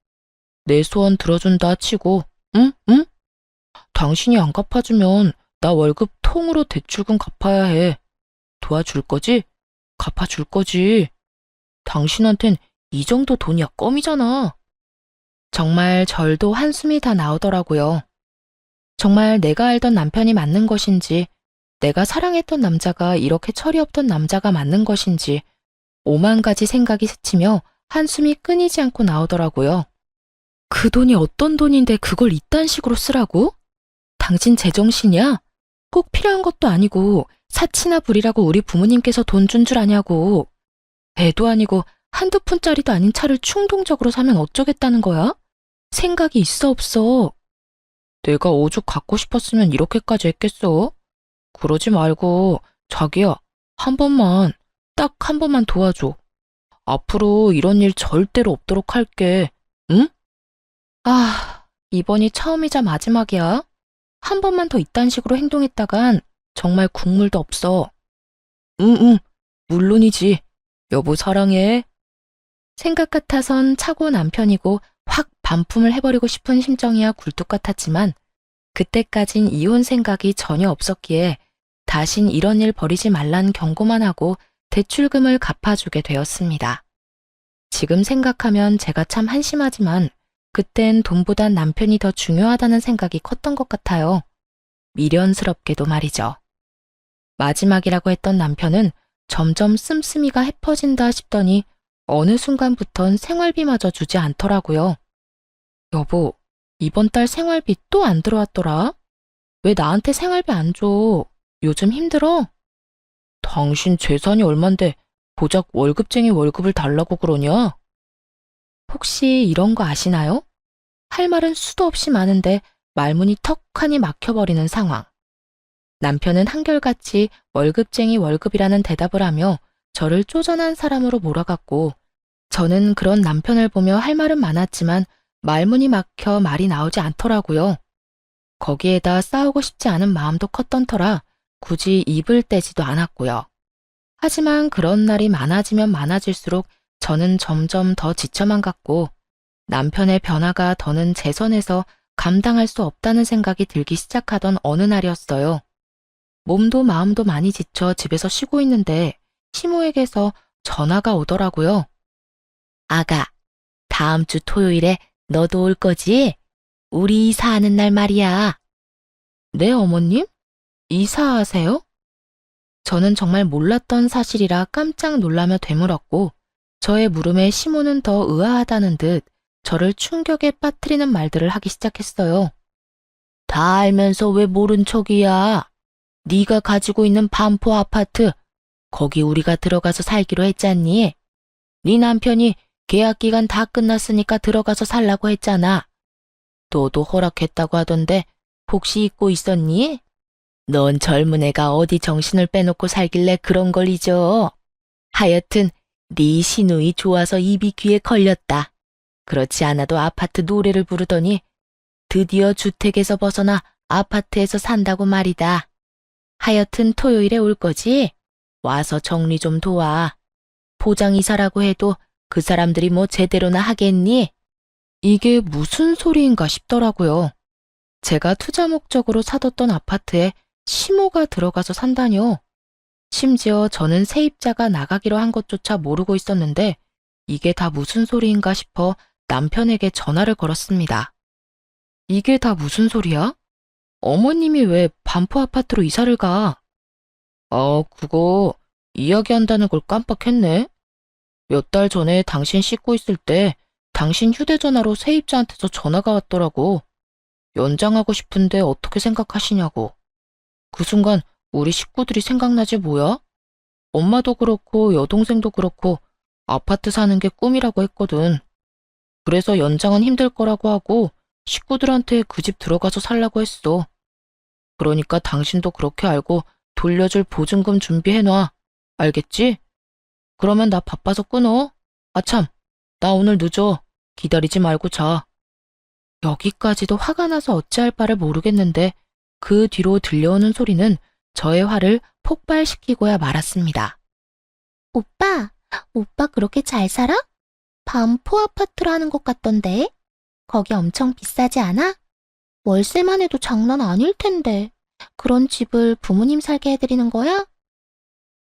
내 소원 들어준다 치고, 응? 응? 당신이 안 갚아주면 나 월급 통으로 대출금 갚아야 해. 도와줄 거지? 갚아줄 거지. 당신한텐 이 정도 돈이야 껌이잖아. 정말 절도 한숨이 다 나오더라고요. 정말 내가 알던 남편이 맞는 것인지, 내가 사랑했던 남자가 이렇게 철이 없던 남자가 맞는 것인지, 오만 가지 생각이 스치며 한숨이 끊이지 않고 나오더라고요. 그 돈이 어떤 돈인데 그걸 이딴 식으로 쓰라고? 당신 제정신이야? 꼭 필요한 것도 아니고 사치나 부리라고 우리 부모님께서 돈 준 줄 아냐고. 애도 아니고 한두 푼짜리도 아닌 차를 충동적으로 사면 어쩌겠다는 거야? 생각이 있어 없어? 내가 오죽 갖고 싶었으면 이렇게까지 했겠어? 그러지 말고 자기야, 한 번만, 딱 한 번만 도와줘. 앞으로 이런 일 절대로 없도록 할게. 응? 아, 이번이 처음이자 마지막이야. 한 번만 더 이딴 식으로 행동했다간 정말 국물도 없어. 응, 물론이지. 여보 사랑해. 생각 같아선 차고 남편이고 확 반품을 해버리고 싶은 심정이야 굴뚝 같았지만 그때까진 이혼 생각이 전혀 없었기에 다신 이런 일 벌이지 말란 경고만 하고 대출금을 갚아주게 되었습니다. 지금 생각하면 제가 참 한심하지만 그땐 돈보단 남편이 더 중요하다는 생각이 컸던 것 같아요. 미련스럽게도 말이죠. 마지막이라고 했던 남편은 점점 씀씀이가 해퍼진다 싶더니 어느 순간부턴 생활비마저 주지 않더라고요. 여보, 이번 달 생활비 또 안 들어왔더라? 왜 나한테 생활비 안 줘? 요즘 힘들어? 당신 재산이 얼만데 고작 월급쟁이 월급을 달라고 그러냐? 혹시 이런 거 아시나요? 할 말은 수도 없이 많은데 말문이 턱하니 막혀버리는 상황. 남편은 한결같이 월급쟁이 월급이라는 대답을 하며 저를 쪼잔한 사람으로 몰아갔고, 저는 그런 남편을 보며 할 말은 많았지만 말문이 막혀 말이 나오지 않더라고요. 거기에다 싸우고 싶지 않은 마음도 컸던 터라 굳이 입을 떼지도 않았고요. 하지만 그런 날이 많아지면 많아질수록 저는 점점 더 지쳐만 갔고, 남편의 변화가 더는 제 선에서 감당할 수 없다는 생각이 들기 시작하던 어느 날이었어요. 몸도 마음도 많이 지쳐 집에서 쉬고 있는데 시모에게서 전화가 오더라고요. 아가, 다음 주 토요일에 너도 올 거지? 우리 이사하는 날 말이야. 네, 어머님? 이사하세요? 저는 정말 몰랐던 사실이라 깜짝 놀라며 되물었고, 저의 물음에 시모는 더 의아하다는 듯 저를 충격에 빠뜨리는 말들을 하기 시작했어요. 다 알면서 왜 모른 척이야? 네가 가지고 있는 반포 아파트, 거기 우리가 들어가서 살기로 했잖니? 네 남편이 계약 기간 다 끝났으니까 들어가서 살라고 했잖아. 너도 허락했다고 하던데 혹시 잊고 있었니? 넌 젊은 애가 어디 정신을 빼놓고 살길래 그런 걸 잊어. 하여튼 네 시누이 좋아서 입이 귀에 걸렸다. 그렇지 않아도 아파트 노래를 부르더니 드디어 주택에서 벗어나 아파트에서 산다고 말이다. 하여튼 토요일에 올 거지? 와서 정리 좀 도와. 포장이사라고 해도 그 사람들이 뭐 제대로나 하겠니? 이게 무슨 소리인가 싶더라고요. 제가 투자 목적으로 사뒀던 아파트에 시모가 들어가서 산다뇨. 심지어 저는 세입자가 나가기로 한 것조차 모르고 있었는데 이게 다 무슨 소리인가 싶어 남편에게 전화를 걸었습니다. 이게 다 무슨 소리야? 어머님이 왜 반포 아파트로 이사를 가? 그거 이야기한다는 걸 깜빡했네. 몇 달 전에 당신 씻고 있을 때 당신 휴대전화로 세입자한테서 전화가 왔더라고. 연장하고 싶은데 어떻게 생각하시냐고. 그 순간 우리 식구들이 생각나지 뭐야? 엄마도 그렇고 여동생도 그렇고 아파트 사는 게 꿈이라고 했거든. 그래서 연장은 힘들 거라고 하고 식구들한테 그 집 들어가서 살라고 했어. 그러니까 당신도 그렇게 알고 돌려줄 보증금 준비해놔. 알겠지? 그러면 나 바빠서 끊어. 아참, 나 오늘 늦어. 기다리지 말고 자. 여기까지도 화가 나서 어찌할 바를 모르겠는데 그 뒤로 들려오는 소리는 저의 화를 폭발시키고야 말았습니다. 오빠 그렇게 잘 살아? 반포 아파트라는 것 같던데. 거기 엄청 비싸지 않아? 월세만 해도 장난 아닐 텐데. 그런 집을 부모님 살게 해드리는 거야?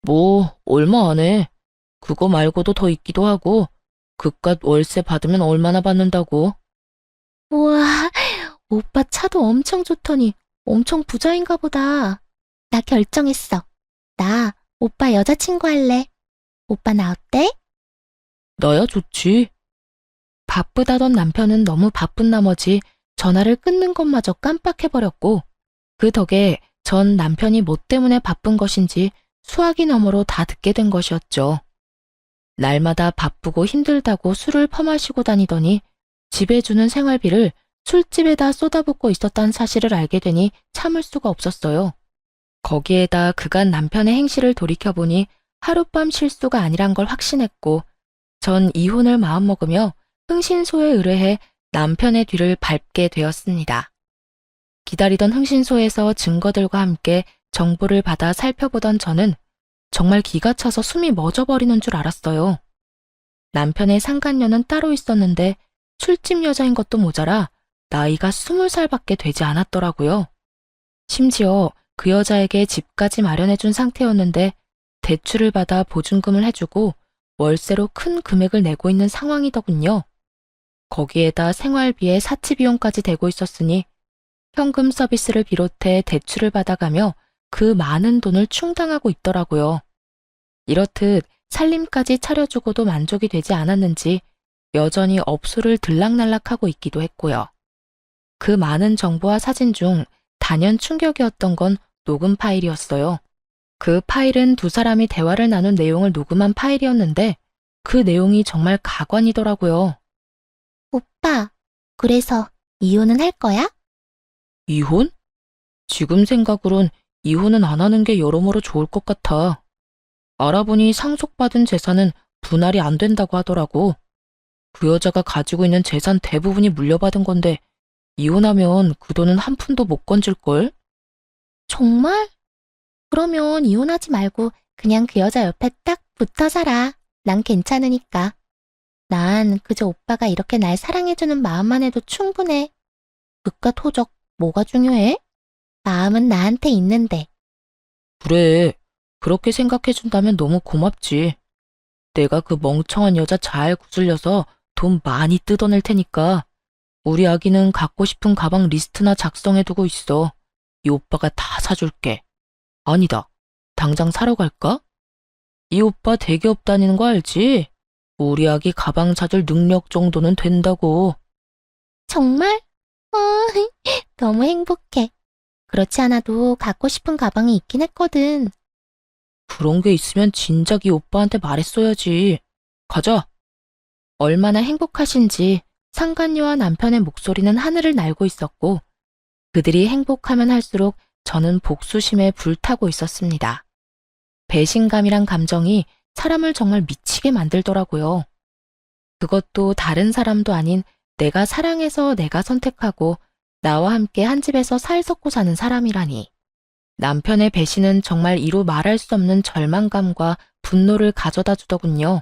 뭐, 얼마 안 해. 그거 말고도 더 있기도 하고, 그깟 월세 받으면 얼마나 받는다고. 우와, 오빠 차도 엄청 좋더니 엄청 부자인가 보다. 나 결정했어. 나 오빠 여자친구 할래. 오빠 나 어때? 나야 좋지. 바쁘다던 남편은 너무 바쁜 나머지 전화를 끊는 것마저 깜빡해버렸고, 그 덕에 전 남편이 뭐 때문에 바쁜 것인지 수화기 너머로 다 듣게 된 것이었죠. 날마다 바쁘고 힘들다고 술을 퍼마시고 다니더니 집에 주는 생활비를 술집에다 쏟아붓고 있었다는 사실을 알게 되니 참을 수가 없었어요. 거기에다 그간 남편의 행실을 돌이켜보니 하룻밤 실수가 아니란 걸 확신했고, 전 이혼을 마음먹으며 흥신소에 의뢰해 남편의 뒤를 밟게 되었습니다. 기다리던 흥신소에서 증거들과 함께 정보를 받아 살펴보던 저는 정말 기가 차서 숨이 멎어버리는 줄 알았어요. 남편의 상간녀는 따로 있었는데 술집 여자인 것도 모자라 나이가 20살밖에 되지 않았더라고요. 심지어 그 여자에게 집까지 마련해준 상태였는데 대출을 받아 보증금을 해주고 월세로 큰 금액을 내고 있는 상황이더군요. 거기에다 생활비에 사치비용까지 대고 있었으니 현금 서비스를 비롯해 대출을 받아가며 그 많은 돈을 충당하고 있더라고요. 이렇듯 살림까지 차려주고도 만족이 되지 않았는지 여전히 업소를 들락날락하고 있기도 했고요. 그 많은 정보와 사진 중 단연 충격이었던 건 녹음 파일이었어요. 그 파일은 두 사람이 대화를 나눈 내용을 녹음한 파일이었는데 그 내용이 정말 가관이더라고요. 오빠, 그래서 이혼은 할 거야? 이혼? 지금 생각으론 이혼은 안 하는 게 여러모로 좋을 것 같아. 알아보니 상속받은 재산은 분할이 안 된다고 하더라고. 그 여자가 가지고 있는 재산 대부분이 물려받은 건데 이혼하면 그 돈은 한 푼도 못 건질걸? 정말? 그러면 이혼하지 말고 그냥 그 여자 옆에 딱 붙어 살아. 난 괜찮으니까. 난 그저 오빠가 이렇게 날 사랑해주는 마음만 해도 충분해. 극과 토적, 뭐가 중요해? 마음은 나한테 있는데. 그래, 그렇게 생각해준다면 너무 고맙지. 내가 그 멍청한 여자 잘 구슬려서 돈 많이 뜯어낼 테니까 우리 아기는 갖고 싶은 가방 리스트나 작성해두고 있어. 이 오빠가 다 사줄게. 아니다, 당장 사러 갈까? 이 오빠 대기업 다니는 거 알지? 우리 아기 가방 사줄 능력 정도는 된다고. 정말? 어, 너무 행복해. 그렇지 않아도 갖고 싶은 가방이 있긴 했거든. 그런 게 있으면 진작 이 오빠한테 말했어야지. 가자. 얼마나 행복하신지 상간녀와 남편의 목소리는 하늘을 날고 있었고 그들이 행복하면 할수록 저는 복수심에 불타고 있었습니다. 배신감이란 감정이 사람을 정말 미치게 만들더라고요. 그것도 다른 사람도 아닌 내가 사랑해서 내가 선택하고 나와 함께 한 집에서 살 섞고 사는 사람이라니. 남편의 배신은 정말 이루 말할 수 없는 절망감과 분노를 가져다 주더군요.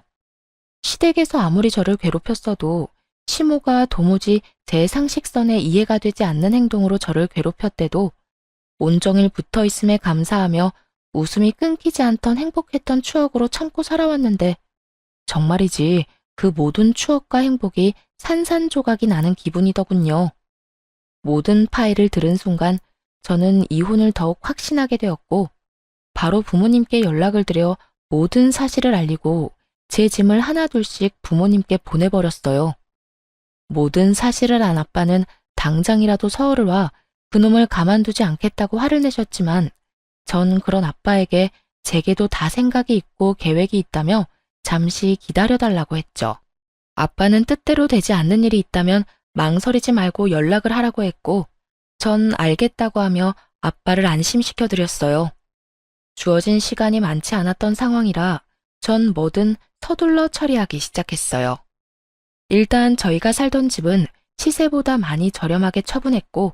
시댁에서 아무리 저를 괴롭혔어도 시모가 도무지 제 상식선에 이해가 되지 않는 행동으로 저를 괴롭혔대도 온종일 붙어 있음에 감사하며 웃음이 끊기지 않던 행복했던 추억으로 참고 살아왔는데 정말이지 그 모든 추억과 행복이 산산조각이 나는 기분이더군요. 모든 파일을 들은 순간 저는 이혼을 더욱 확신하게 되었고 바로 부모님께 연락을 드려 모든 사실을 알리고 제 짐을 하나둘씩 부모님께 보내버렸어요. 모든 사실을 안 아빠는 당장이라도 서울을 와 그놈을 가만두지 않겠다고 화를 내셨지만 전 그런 아빠에게 제게도 다 생각이 있고 계획이 있다며 잠시 기다려달라고 했죠. 아빠는 뜻대로 되지 않는 일이 있다면 망설이지 말고 연락을 하라고 했고 전 알겠다고 하며 아빠를 안심시켜 드렸어요. 주어진 시간이 많지 않았던 상황이라 전 뭐든 서둘러 처리하기 시작했어요. 일단 저희가 살던 집은 시세보다 많이 저렴하게 처분했고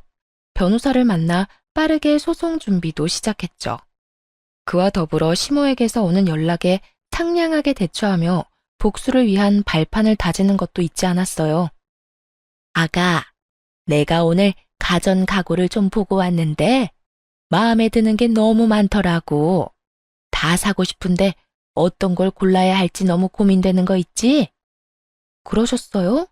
변호사를 만나 빠르게 소송 준비도 시작했죠. 그와 더불어 시모에게서 오는 연락에 상냥하게 대처하며 복수를 위한 발판을 다지는 것도 잊지 않았어요. 아가, 내가 오늘 가전 가구를 좀 보고 왔는데 마음에 드는 게 너무 많더라고. 다 사고 싶은데 어떤 걸 골라야 할지 너무 고민되는 거 있지? 그러셨어요?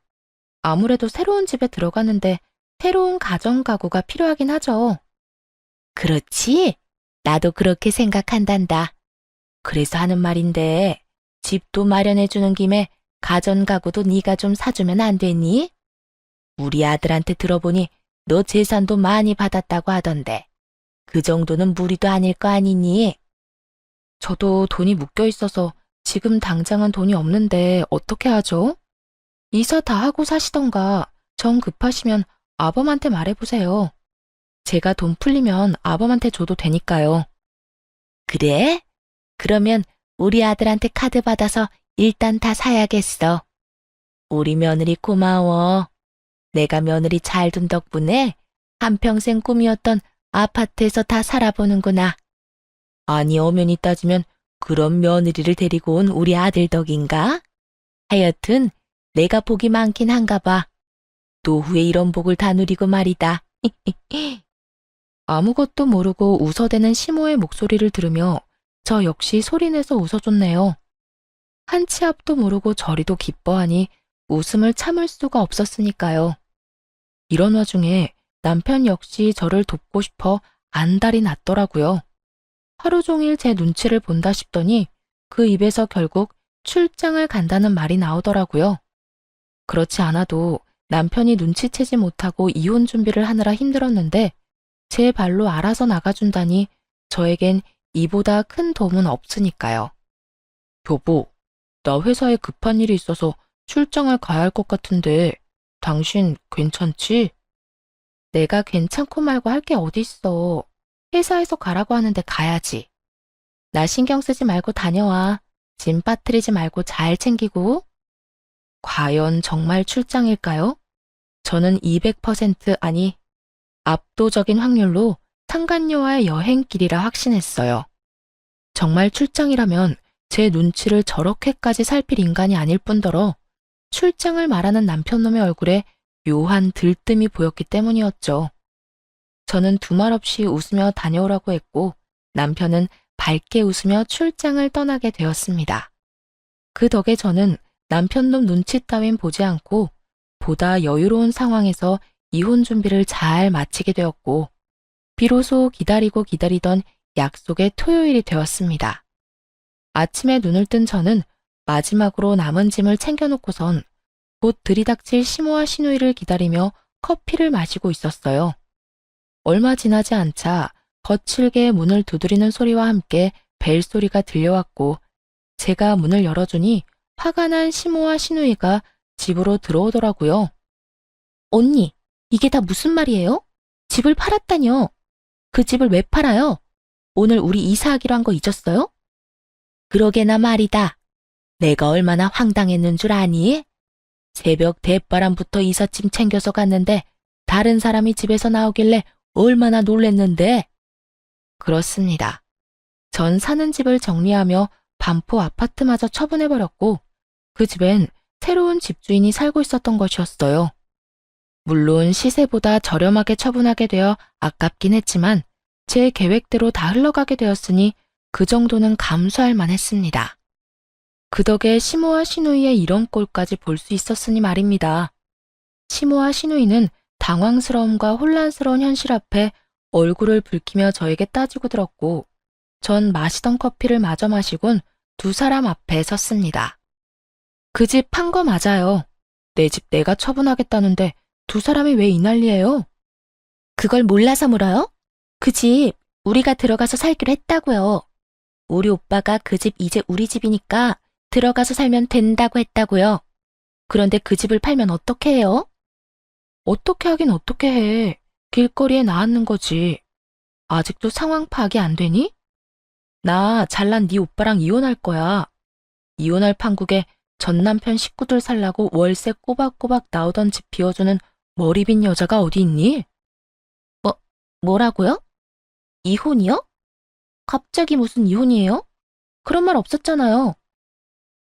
아무래도 새로운 집에 들어가는데 새로운 가전 가구가 필요하긴 하죠. 그렇지? 나도 그렇게 생각한단다. 그래서 하는 말인데 집도 마련해주는 김에 가전 가구도 네가 좀 사주면 안 되니? 우리 아들한테 들어보니 너 재산도 많이 받았다고 하던데 그 정도는 무리도 아닐 거 아니니? 저도 돈이 묶여 있어서 지금 당장은 돈이 없는데 어떻게 하죠? 이사 다 하고 사시던가 정 급하시면 아범한테 말해보세요. 제가 돈 풀리면 아범한테 줘도 되니까요. 그래? 그러면 우리 아들한테 카드 받아서 일단 다 사야겠어. 우리 며느리 고마워. 내가 며느리 잘 둔 덕분에 한평생 꿈이었던 아파트에서 다 살아보는구나. 아니 엄연히 따지면 그런 며느리를 데리고 온 우리 아들 덕인가? 하여튼 내가 복이 많긴 한가 봐. 노후에 이런 복을 다 누리고 말이다. 아무것도 모르고 웃어대는 시모의 목소리를 들으며 저 역시 소리내서 웃어줬네요. 한 치 앞도 모르고 저리도 기뻐하니 웃음을 참을 수가 없었으니까요. 이런 와중에 남편 역시 저를 돕고 싶어 안달이 났더라고요. 하루 종일 제 눈치를 본다 싶더니 그 입에서 결국 출장을 간다는 말이 나오더라고요. 그렇지 않아도 남편이 눈치채지 못하고 이혼 준비를 하느라 힘들었는데 제 발로 알아서 나가준다니 저에겐 이보다 큰 도움은 없으니까요. 여보, 나 회사에 급한 일이 있어서 출장을 가야 할 것 같은데 당신 괜찮지? 내가 괜찮고 말고 할 게 어디 있어. 회사에서 가라고 하는데 가야지. 나 신경 쓰지 말고 다녀와. 짐 빠뜨리지 말고 잘 챙기고. 과연 정말 출장일까요? 저는 200% 아니, 압도적인 확률로 상간녀와의 여행길이라 확신했어요. 정말 출장이라면 제 눈치를 저렇게까지 살필 인간이 아닐 뿐더러 출장을 말하는 남편놈의 얼굴에 묘한 들뜸이 보였기 때문이었죠. 저는 두말 없이 웃으며 다녀오라고 했고 남편은 밝게 웃으며 출장을 떠나게 되었습니다. 그 덕에 저는 남편놈 눈치 따윈 보지 않고 보다 여유로운 상황에서 이혼 준비를 잘 마치게 되었고 비로소 기다리고 기다리던 약속의 토요일이 되었습니다. 아침에 눈을 뜬 저는 마지막으로 남은 짐을 챙겨놓고선 곧 들이닥칠 시모와 시누이를 기다리며 커피를 마시고 있었어요. 얼마 지나지 않자 거칠게 문을 두드리는 소리와 함께 벨소리가 들려왔고 제가 문을 열어주니 화가 난 시모와 시누이가 집으로 들어오더라고요. 언니, 이게 다 무슨 말이에요? 집을 팔았다뇨? 그 집을 왜 팔아요? 오늘 우리 이사하기로 한 거 잊었어요? 그러게나 말이다. 내가 얼마나 황당했는 줄 아니? 새벽 대바람부터 이삿짐 챙겨서 갔는데 다른 사람이 집에서 나오길래 얼마나 놀랬는데. 그렇습니다. 전 사는 집을 정리하며 반포 아파트마저 처분해버렸고 그 집엔 새로운 집주인이 살고 있었던 것이었어요. 물론 시세보다 저렴하게 처분하게 되어 아깝긴 했지만 제 계획대로 다 흘러가게 되었으니 그 정도는 감수할 만했습니다. 그 덕에 시모와 시누이의 이런 꼴까지 볼 수 있었으니 말입니다. 시모와 시누이는 당황스러움과 혼란스러운 현실 앞에 얼굴을 붉히며 저에게 따지고 들었고 전 마시던 커피를 마저 마시곤 두 사람 앞에 섰습니다. 그 집 판 거 맞아요. 내 집 내가 처분하겠다는데 두 사람이 왜 이 난리예요? 그걸 몰라서 물어요? 그 집 우리가 들어가서 살기로 했다고요. 우리 오빠가 그 집 이제 우리 집이니까 들어가서 살면 된다고 했다고요. 그런데 그 집을 팔면 어떻게 해요? 어떻게 하긴 어떻게 해. 길거리에 나앉는 거지. 아직도 상황 파악이 안 되니? 나 잘난 네 오빠랑 이혼할 거야. 이혼할 판국에 전 남편 식구들 살라고 월세 꼬박꼬박 나오던 집 비워주는 머리 빈 여자가 어디 있니? 뭐라고요? 이혼이요? 갑자기 무슨 이혼이에요? 그런 말 없었잖아요.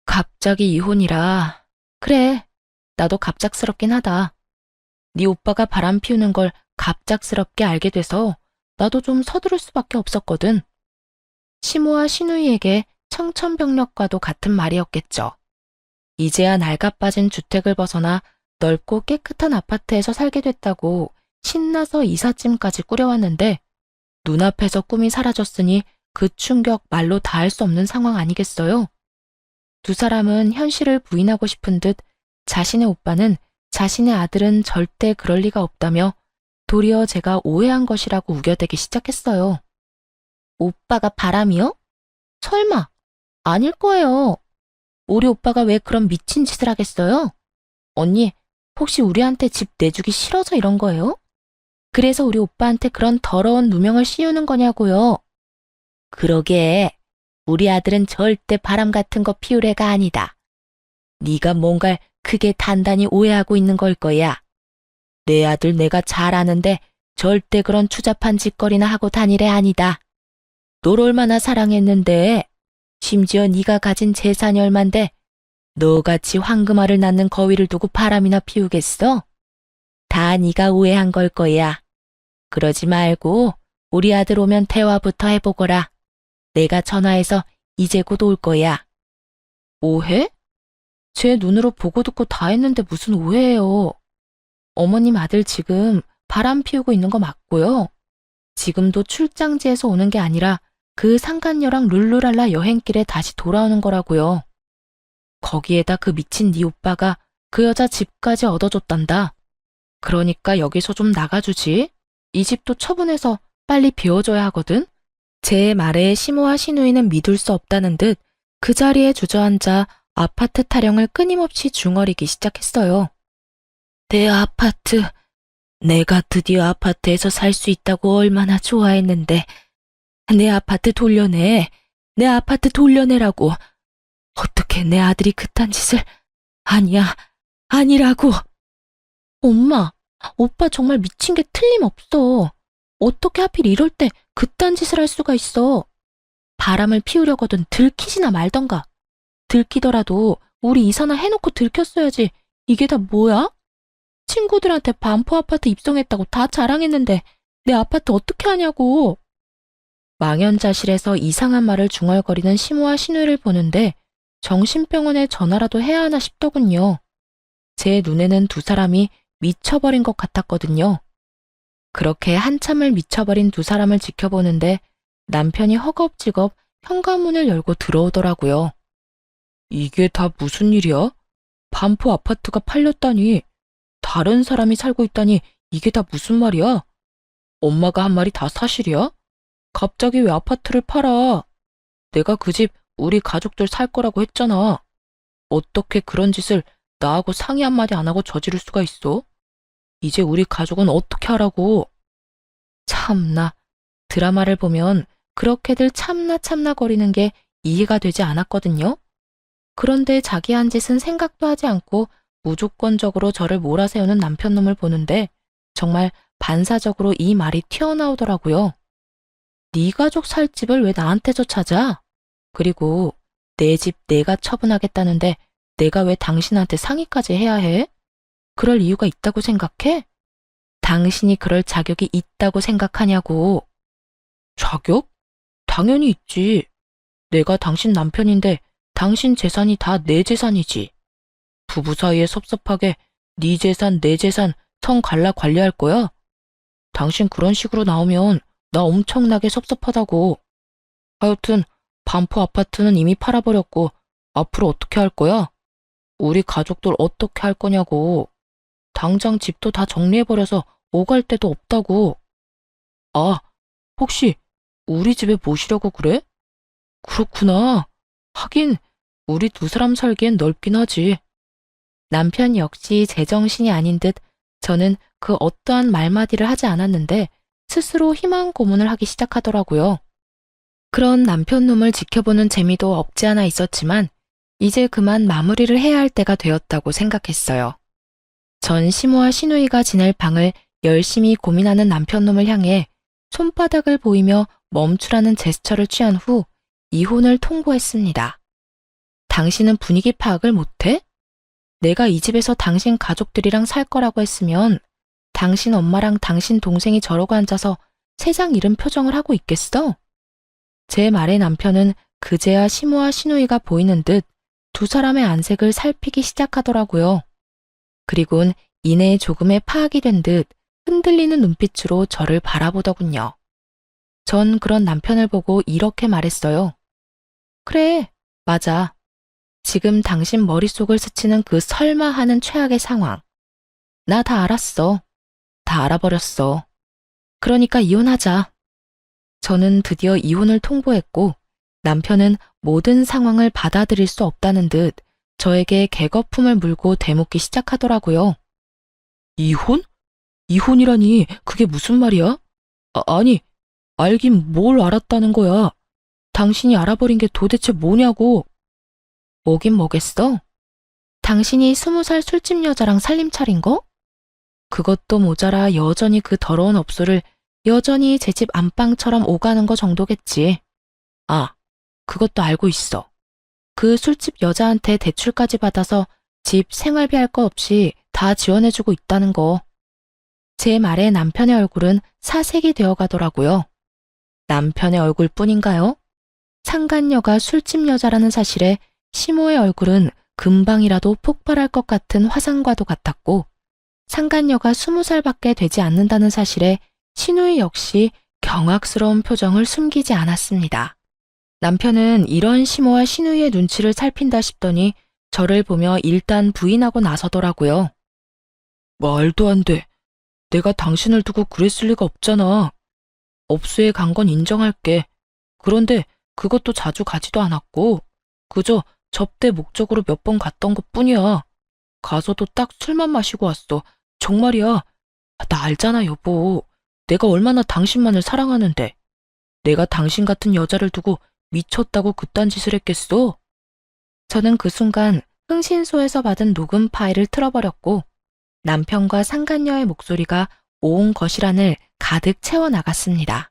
갑자기 이혼이라. 그래, 나도 갑작스럽긴 하다. 네 오빠가 바람 피우는 걸 갑작스럽게 알게 돼서 나도 좀 서두를 수밖에 없었거든. 시모와 시누이에게 청천벽력과도 같은 말이었겠죠. 이제야 낡아빠진 주택을 벗어나 넓고 깨끗한 아파트에서 살게 됐다고 신나서 이삿짐까지 꾸려왔는데 눈앞에서 꿈이 사라졌으니 그 충격 말로 다할 수 없는 상황 아니겠어요? 두 사람은 현실을 부인하고 싶은 듯 자신의 오빠는 자신의 아들은 절대 그럴 리가 없다며 도리어 제가 오해한 것이라고 우겨대기 시작했어요. 오빠가 바람이요? 설마, 아닐 거예요. 우리 오빠가 왜 그런 미친 짓을 하겠어요? 언니, 혹시 우리한테 집 내주기 싫어서 이런 거예요? 그래서 우리 오빠한테 그런 더러운 누명을 씌우는 거냐고요. 그러게, 우리 아들은 절대 바람 같은 거 피울 애가 아니다. 네가 뭔가 크게 단단히 오해하고 있는 걸 거야. 내 아들 내가 잘 아는데 절대 그런 추잡한 짓거리나 하고 다닐 애 아니다. 널 얼마나 사랑했는데 심지어 네가 가진 재산이 얼만데 너같이 황금알을 낳는 거위를 두고 바람이나 피우겠어? 다 네가 오해한 걸 거야. 그러지 말고 우리 아들 오면 대화부터 해보거라. 내가 전화해서 이제 곧 올 거야. 오해? 제 눈으로 보고 듣고 다 했는데 무슨 오해예요. 어머님 아들 지금 바람 피우고 있는 거 맞고요. 지금도 출장지에서 오는 게 아니라 그 상간녀랑 룰루랄라 여행길에 다시 돌아오는 거라고요. 거기에다 그 미친 네 오빠가 그 여자 집까지 얻어줬단다. 그러니까 여기서 좀 나가주지. 이 집도 처분해서 빨리 비워줘야 하거든. 제 말에 시모와 시누이는 믿을 수 없다는 듯 그 자리에 주저앉아 아파트 타령을 끊임없이 중얼이기 시작했어요. 내 아파트, 내가 드디어 아파트에서 살 수 있다고 얼마나 좋아했는데 내 아파트 돌려내, 내 아파트 돌려내라고. 어떻게 내 아들이 그딴 짓을... 아니야, 아니라고. 엄마, 오빠 정말 미친 게 틀림없어. 어떻게 하필 이럴 때 그딴 짓을 할 수가 있어. 바람을 피우려거든 들키지나 말던가. 들키더라도 우리 이사나 해놓고 들켰어야지. 이게 다 뭐야? 친구들한테 반포 아파트 입성했다고 다 자랑했는데 내 아파트 어떻게 하냐고. 망연자실해서 이상한 말을 중얼거리는 시모와 시누이를 보는데 정신병원에 전화라도 해야 하나 싶더군요. 제 눈에는 두 사람이 미쳐버린 것 같았거든요. 그렇게 한참을 미쳐버린 두 사람을 지켜보는데 남편이 허겁지겁 현관문을 열고 들어오더라고요. 이게 다 무슨 일이야? 반포 아파트가 팔렸다니, 다른 사람이 살고 있다니 이게 다 무슨 말이야? 엄마가 한 말이 다 사실이야? 갑자기 왜 아파트를 팔아? 내가 그 집 우리 가족들 살 거라고 했잖아. 어떻게 그런 짓을 나하고 상의 한마디 안 하고 저지를 수가 있어? 이제 우리 가족은 어떻게 하라고? 참나, 드라마를 보면 그렇게들 참나 거리는 게 이해가 되지 않았거든요. 그런데 자기 한 짓은 생각도 하지 않고 무조건적으로 저를 몰아세우는 남편놈을 보는데 정말 반사적으로 이 말이 튀어나오더라고요. 네 가족 살 집을 왜 나한테서 찾아? 그리고 내 집 내가 처분하겠다는데 내가 왜 당신한테 상의까지 해야 해? 그럴 이유가 있다고 생각해? 당신이 그럴 자격이 있다고 생각하냐고. 자격? 당연히 있지. 내가 당신 남편인데 당신 재산이 다 내 재산이지. 부부 사이에 섭섭하게 네 재산, 내 재산 성 갈라 관리할 거야? 당신 그런 식으로 나오면 나 엄청나게 섭섭하다고. 하여튼 반포 아파트는 이미 팔아버렸고 앞으로 어떻게 할 거야? 우리 가족들 어떻게 할 거냐고. 당장 집도 다 정리해버려서 오갈 데도 없다고. 아, 혹시 우리 집에 모시려고 그래? 그렇구나. 하긴 우리 두 사람 살기엔 넓긴 하지. 남편 역시 제정신이 아닌 듯 저는 그 어떠한 말마디를 하지 않았는데 스스로 희망 고문을 하기 시작하더라고요. 그런 남편놈을 지켜보는 재미도 없지 않아 있었지만 이제 그만 마무리를 해야 할 때가 되었다고 생각했어요. 전 시모와 시누이가 지낼 방을 열심히 고민하는 남편놈을 향해 손바닥을 보이며 멈추라는 제스처를 취한 후 이혼을 통보했습니다. 당신은 분위기 파악을 못해? 내가 이 집에서 당신 가족들이랑 살 거라고 했으면 당신 엄마랑 당신 동생이 저러고 앉아서 세상 잃은 표정을 하고 있겠어? 제 말에 남편은 그제야 시모와 시누이가 보이는 듯 두 사람의 안색을 살피기 시작하더라고요. 그리곤 이내 조금의 파악이 된 듯 흔들리는 눈빛으로 저를 바라보더군요. 전 그런 남편을 보고 이렇게 말했어요. 그래, 맞아. 지금 당신 머릿속을 스치는 그 설마 하는 최악의 상황. 나 다 알았어. 다 알아버렸어. 그러니까 이혼하자. 저는 드디어 이혼을 통보했고 남편은 모든 상황을 받아들일 수 없다는 듯 저에게 개거품을 물고 대묻기 시작하더라고요. 이혼? 이혼이라니 그게 무슨 말이야? 아니, 알긴 뭘 알았다는 거야. 당신이 알아버린 게 도대체 뭐냐고. 뭐긴 뭐겠어? 당신이 20살 술집 여자랑 살림 차린 거? 그것도 모자라 여전히 그 더러운 업소를 여전히 제 집 안방처럼 오가는 거 정도겠지. 아, 그것도 알고 있어. 그 술집 여자한테 대출까지 받아서 집 생활비 할 거 없이 다 지원해주고 있다는 거. 제 말에 남편의 얼굴은 사색이 되어 가더라고요. 남편의 얼굴뿐인가요? 상간녀가 술집 여자라는 사실에 시모의 얼굴은 금방이라도 폭발할 것 같은 화상과도 같았고 상간녀가 20살밖에 되지 않는다는 사실에 시누이 역시 경악스러운 표정을 숨기지 않았습니다. 남편은 이런 시모와 시누이의 눈치를 살핀다 싶더니 저를 보며 일단 부인하고 나서더라고요. 말도 안 돼. 내가 당신을 두고 그랬을 리가 없잖아. 업소에 간 건 인정할게. 그런데 그것도 자주 가지도 않았고, 그저 접대 목적으로 몇 번 갔던 것 뿐이야. 가서도 딱 술만 마시고 왔어. 정말이야. 나 알잖아, 여보. 내가 얼마나 당신만을 사랑하는데. 내가 당신 같은 여자를 두고 미쳤다고 그딴 짓을 했겠어? 저는 그 순간 흥신소에서 받은 녹음 파일을 틀어버렸고 남편과 상간녀의 목소리가 온 거실 안을 가득 채워나갔습니다.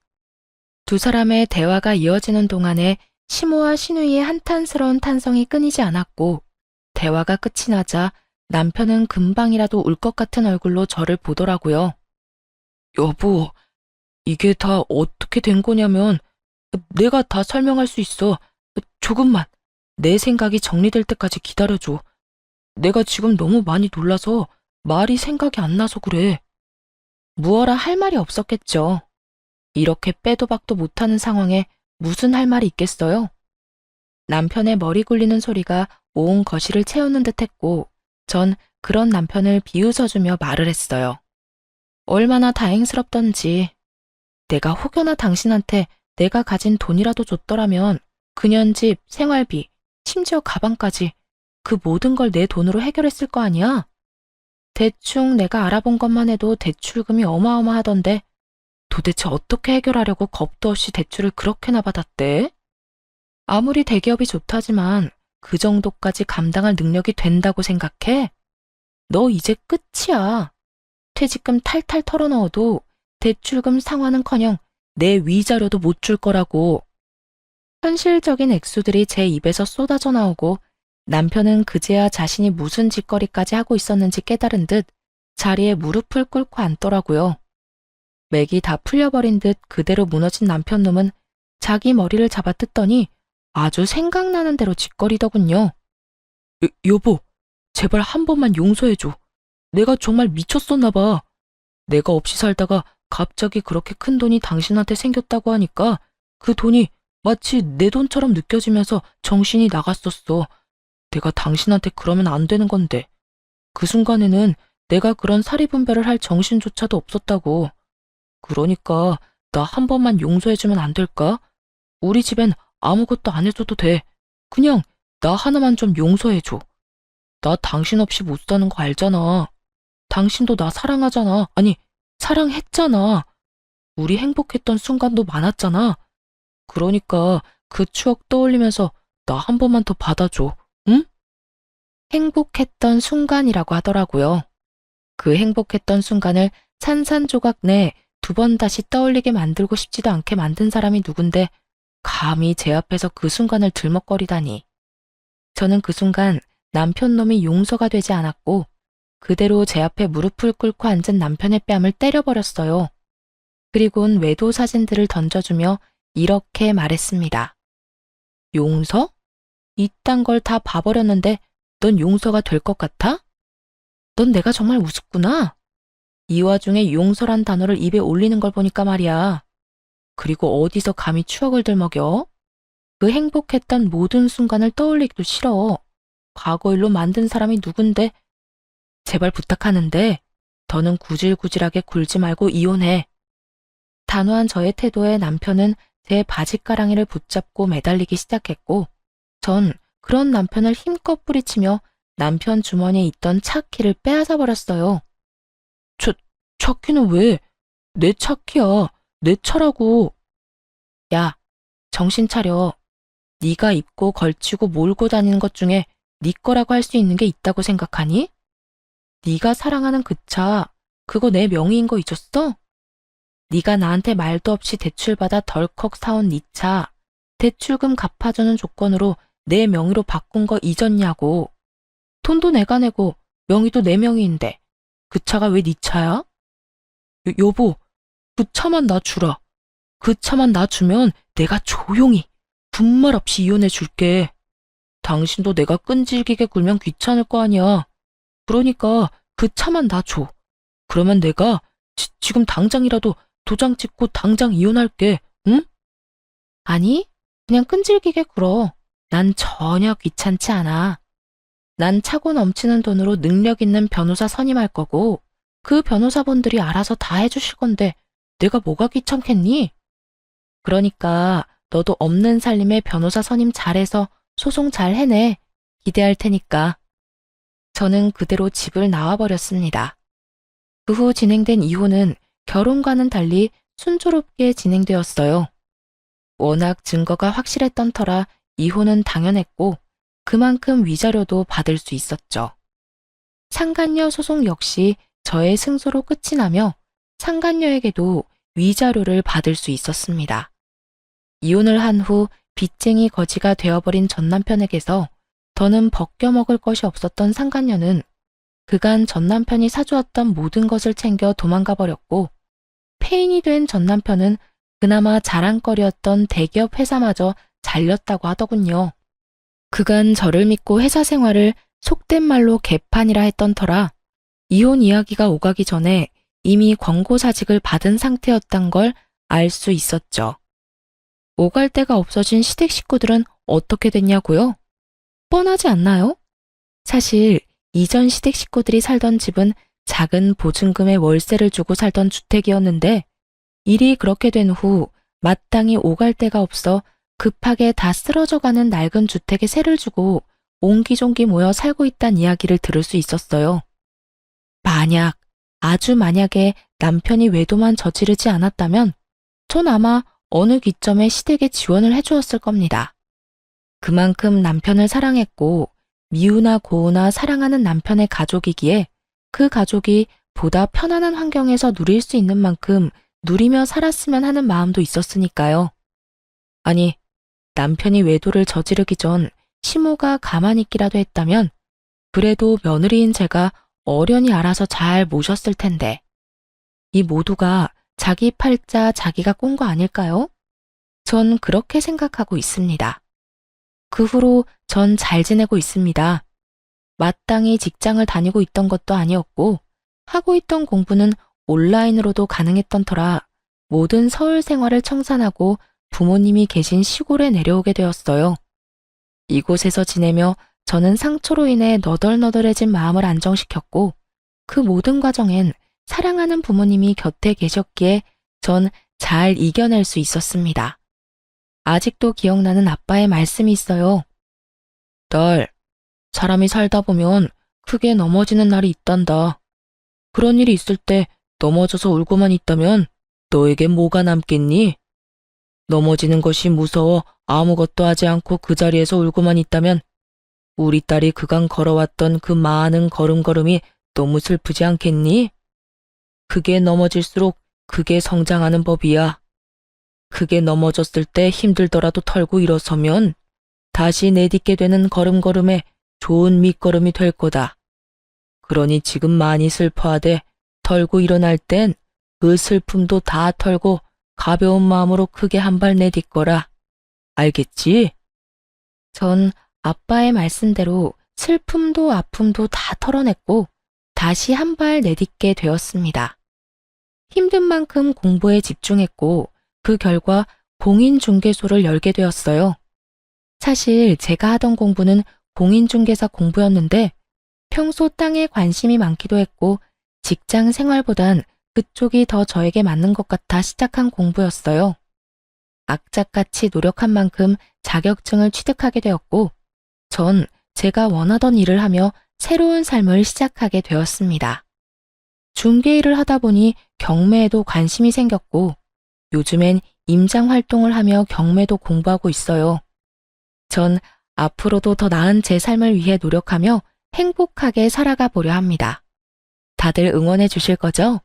두 사람의 대화가 이어지는 동안에 시모와 신우이의 한탄스러운 탄성이 끊이지 않았고 대화가 끝이 나자 남편은 금방이라도 울 것 같은 얼굴로 저를 보더라고요. 여보, 이게 다 어떻게 된 거냐면 내가 다 설명할 수 있어. 조금만 내 생각이 정리될 때까지 기다려줘. 내가 지금 너무 많이 놀라서 말이 생각이 안 나서 그래. 무어라 할 말이 없었겠죠. 이렇게 빼도 박도 못하는 상황에 무슨 할 말이 있겠어요? 남편의 머리 굴리는 소리가 온 거실을 채우는 듯했고 전 그런 남편을 비웃어주며 말을 했어요. 얼마나 다행스럽던지. 내가 혹여나 당신한테 내가 가진 돈이라도 줬더라면 그년 집, 생활비, 심지어 가방까지 그 모든 걸 내 돈으로 해결했을 거 아니야? 대충 내가 알아본 것만 해도 대출금이 어마어마하던데 도대체 어떻게 해결하려고 겁도 없이 대출을 그렇게나 받았대? 아무리 대기업이 좋다지만 그 정도까지 감당할 능력이 된다고 생각해? 너 이제 끝이야. 퇴직금 탈탈 털어넣어도 대출금 상환은커녕 내 위자료도 못 줄 거라고. 현실적인 액수들이 제 입에서 쏟아져 나오고 남편은 그제야 자신이 무슨 짓거리까지 하고 있었는지 깨달은 듯 자리에 무릎을 꿇고 앉더라고요. 맥이 다 풀려버린 듯 그대로 무너진 남편 놈은 자기 머리를 잡아 뜯더니 아주 생각나는 대로 짓거리더군요. 여보, 제발 한 번만 용서해줘. 내가 정말 미쳤었나 봐. 내가 없이 살다가 갑자기 그렇게 큰 돈이 당신한테 생겼다고 하니까 그 돈이 마치 내 돈처럼 느껴지면서 정신이 나갔었어. 내가 당신한테 그러면 안 되는 건데. 그 순간에는 내가 그런 사리분별을 할 정신조차도 없었다고. 그러니까 나 한 번만 용서해주면 안 될까? 우리 집엔 아무것도 안 해줘도 돼. 그냥 나 하나만 좀 용서해줘. 나 당신 없이 못 사는 거 알잖아. 당신도 나 사랑하잖아. 아니, 사랑했잖아. 우리 행복했던 순간도 많았잖아. 그러니까 그 추억 떠올리면서 나 한 번만 더 받아줘. 응? 행복했던 순간이라고 하더라고요. 그 행복했던 순간을 산산조각 내 두 번 다시 떠올리게 만들고 싶지도 않게 만든 사람이 누군데 감히 제 앞에서 그 순간을 들먹거리다니. 저는 그 순간 남편 놈이 용서가 되지 않았고 그대로 제 앞에 무릎을 꿇고 앉은 남편의 뺨을 때려버렸어요. 그리고는 외도 사진들을 던져주며 이렇게 말했습니다. 용서? 이딴 걸 다 봐버렸는데 넌 용서가 될 것 같아? 넌 내가 정말 우습구나. 이 와중에 용서란 단어를 입에 올리는 걸 보니까 말이야. 그리고 어디서 감히 추억을 들먹여? 그 행복했던 모든 순간을 떠올리기도 싫어. 과거 일로 만든 사람이 누군데? 제발 부탁하는데 더는 구질구질하게 굴지 말고 이혼해. 단호한 저의 태도에 남편은 제 바지가랑이를 붙잡고 매달리기 시작했고 전 그런 남편을 힘껏 뿌리치며 남편 주머니에 있던 차키를 빼앗아 버렸어요. 차키는 왜? 내 차키야. 내 차라고. 야, 정신 차려. 네가 입고 걸치고 몰고 다니는 것 중에 네 거라고 할 수 있는 게 있다고 생각하니? 네가 사랑하는 그 차, 그거 내 명의인 거 잊었어? 네가 나한테 말도 없이 대출받아 덜컥 사온 네 차, 대출금 갚아주는 조건으로 내 명의로 바꾼 거 잊었냐고. 돈도 내가 내고 명의도 내 명의인데 그 차가 왜 네 차야? 여보, 그 차만 나 주라. 그 차만 나 주면 내가 조용히 분말 없이 이혼해 줄게. 당신도 내가 끈질기게 굴면 귀찮을 거 아니야. 그러니까 그 차만 나 줘. 그러면 내가 지금 당장이라도 도장 찍고 당장 이혼할게. 응? 아니, 그냥 끈질기게 굴어. 난 전혀 귀찮지 않아. 난 차고 넘치는 돈으로 능력 있는 변호사 선임할 거고 그 변호사분들이 알아서 다 해주실 건데 내가 뭐가 귀찮겠니? 그러니까 너도 없는 살림에 변호사 선임 잘해서 소송 잘 해내. 기대할 테니까. 저는 그대로 집을 나와버렸습니다. 그 후 진행된 이혼은 결혼과는 달리 순조롭게 진행되었어요. 워낙 증거가 확실했던 터라 이혼은 당연했고 그만큼 위자료도 받을 수 있었죠. 상간녀 소송 역시 저의 승소로 끝이 나며 상간녀에게도 위자료를 받을 수 있었습니다. 이혼을 한 후 빚쟁이 거지가 되어버린 전 남편에게서 더는 벗겨먹을 것이 없었던 상간녀는 그간 전 남편이 사주었던 모든 것을 챙겨 도망가 버렸고 폐인이 된 전 남편은 그나마 자랑거리였던 대기업 회사마저 잘렸다고 하더군요. 그간 저를 믿고 회사 생활을 속된 말로 개판이라 했던 터라 이혼 이야기가 오가기 전에 이미 권고사직을 받은 상태였단 걸 알 수 있었죠. 오갈 데가 없어진 시댁 식구들은 어떻게 됐냐고요? 뻔하지 않나요? 사실 이전 시댁 식구들이 살던 집은 작은 보증금의 월세를 주고 살던 주택이었는데 일이 그렇게 된 후 마땅히 오갈 데가 없어 급하게 다 쓰러져가는 낡은 주택에 세를 주고 옹기종기 모여 살고 있다는 이야기를 들을 수 있었어요. 만약, 아주 만약에 남편이 외도만 저지르지 않았다면 전 아마 어느 기점에 시댁에 지원을 해주었을 겁니다. 그만큼 남편을 사랑했고 미우나 고우나 사랑하는 남편의 가족이기에 그 가족이 보다 편안한 환경에서 누릴 수 있는 만큼 누리며 살았으면 하는 마음도 있었으니까요. 아니, 남편이 외도를 저지르기 전 시모가 가만히 있기라도 했다면 그래도 며느리인 제가 어련히 알아서 잘 모셨을 텐데. 이 모두가 자기 팔자 자기가 꼰 거 아닐까요? 전 그렇게 생각하고 있습니다. 그 후로 전 잘 지내고 있습니다. 마땅히 직장을 다니고 있던 것도 아니었고 하고 있던 공부는 온라인으로도 가능했던 터라 모든 서울 생활을 청산하고 부모님이 계신 시골에 내려오게 되었어요. 이곳에서 지내며 저는 상처로 인해 너덜너덜해진 마음을 안정시켰고 그 모든 과정엔 사랑하는 부모님이 곁에 계셨기에 전 잘 이겨낼 수 있었습니다. 아직도 기억나는 아빠의 말씀이 있어요. 딸, 사람이 살다 보면 크게 넘어지는 날이 있단다. 그런 일이 있을 때 넘어져서 울고만 있다면 너에게 뭐가 남겠니? 넘어지는 것이 무서워 아무것도 하지 않고 그 자리에서 울고만 있다면 우리 딸이 그간 걸어왔던 그 많은 걸음걸음이 너무 슬프지 않겠니? 크게 넘어질수록 크게 성장하는 법이야. 크게 넘어졌을 때 힘들더라도 털고 일어서면 다시 내딛게 되는 걸음걸음에 좋은 밑거름이 될 거다. 그러니 지금 많이 슬퍼하되 털고 일어날 땐 그 슬픔도 다 털고 가벼운 마음으로 크게 한 발 내딛거라. 알겠지? 전 아빠의 말씀대로 슬픔도 아픔도 다 털어냈고 다시 한 발 내딛게 되었습니다. 힘든 만큼 공부에 집중했고 그 결과 공인중개소를 열게 되었어요. 사실 제가 하던 공부는 공인중개사 공부였는데 평소 땅에 관심이 많기도 했고 직장 생활보단 그쪽이 더 저에게 맞는 것 같아 시작한 공부였어요. 악착같이 노력한 만큼 자격증을 취득하게 되었고 전 제가 원하던 일을 하며 새로운 삶을 시작하게 되었습니다. 중개 일을 하다 보니 경매에도 관심이 생겼고 요즘엔 임장 활동을 하며 경매도 공부하고 있어요. 전 앞으로도 더 나은 제 삶을 위해 노력하며 행복하게 살아가 보려 합니다. 다들 응원해 주실 거죠?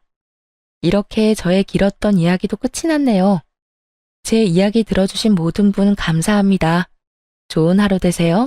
이렇게 저의 길었던 이야기도 끝이 났네요. 제 이야기 들어주신 모든 분 감사합니다. 좋은 하루 되세요.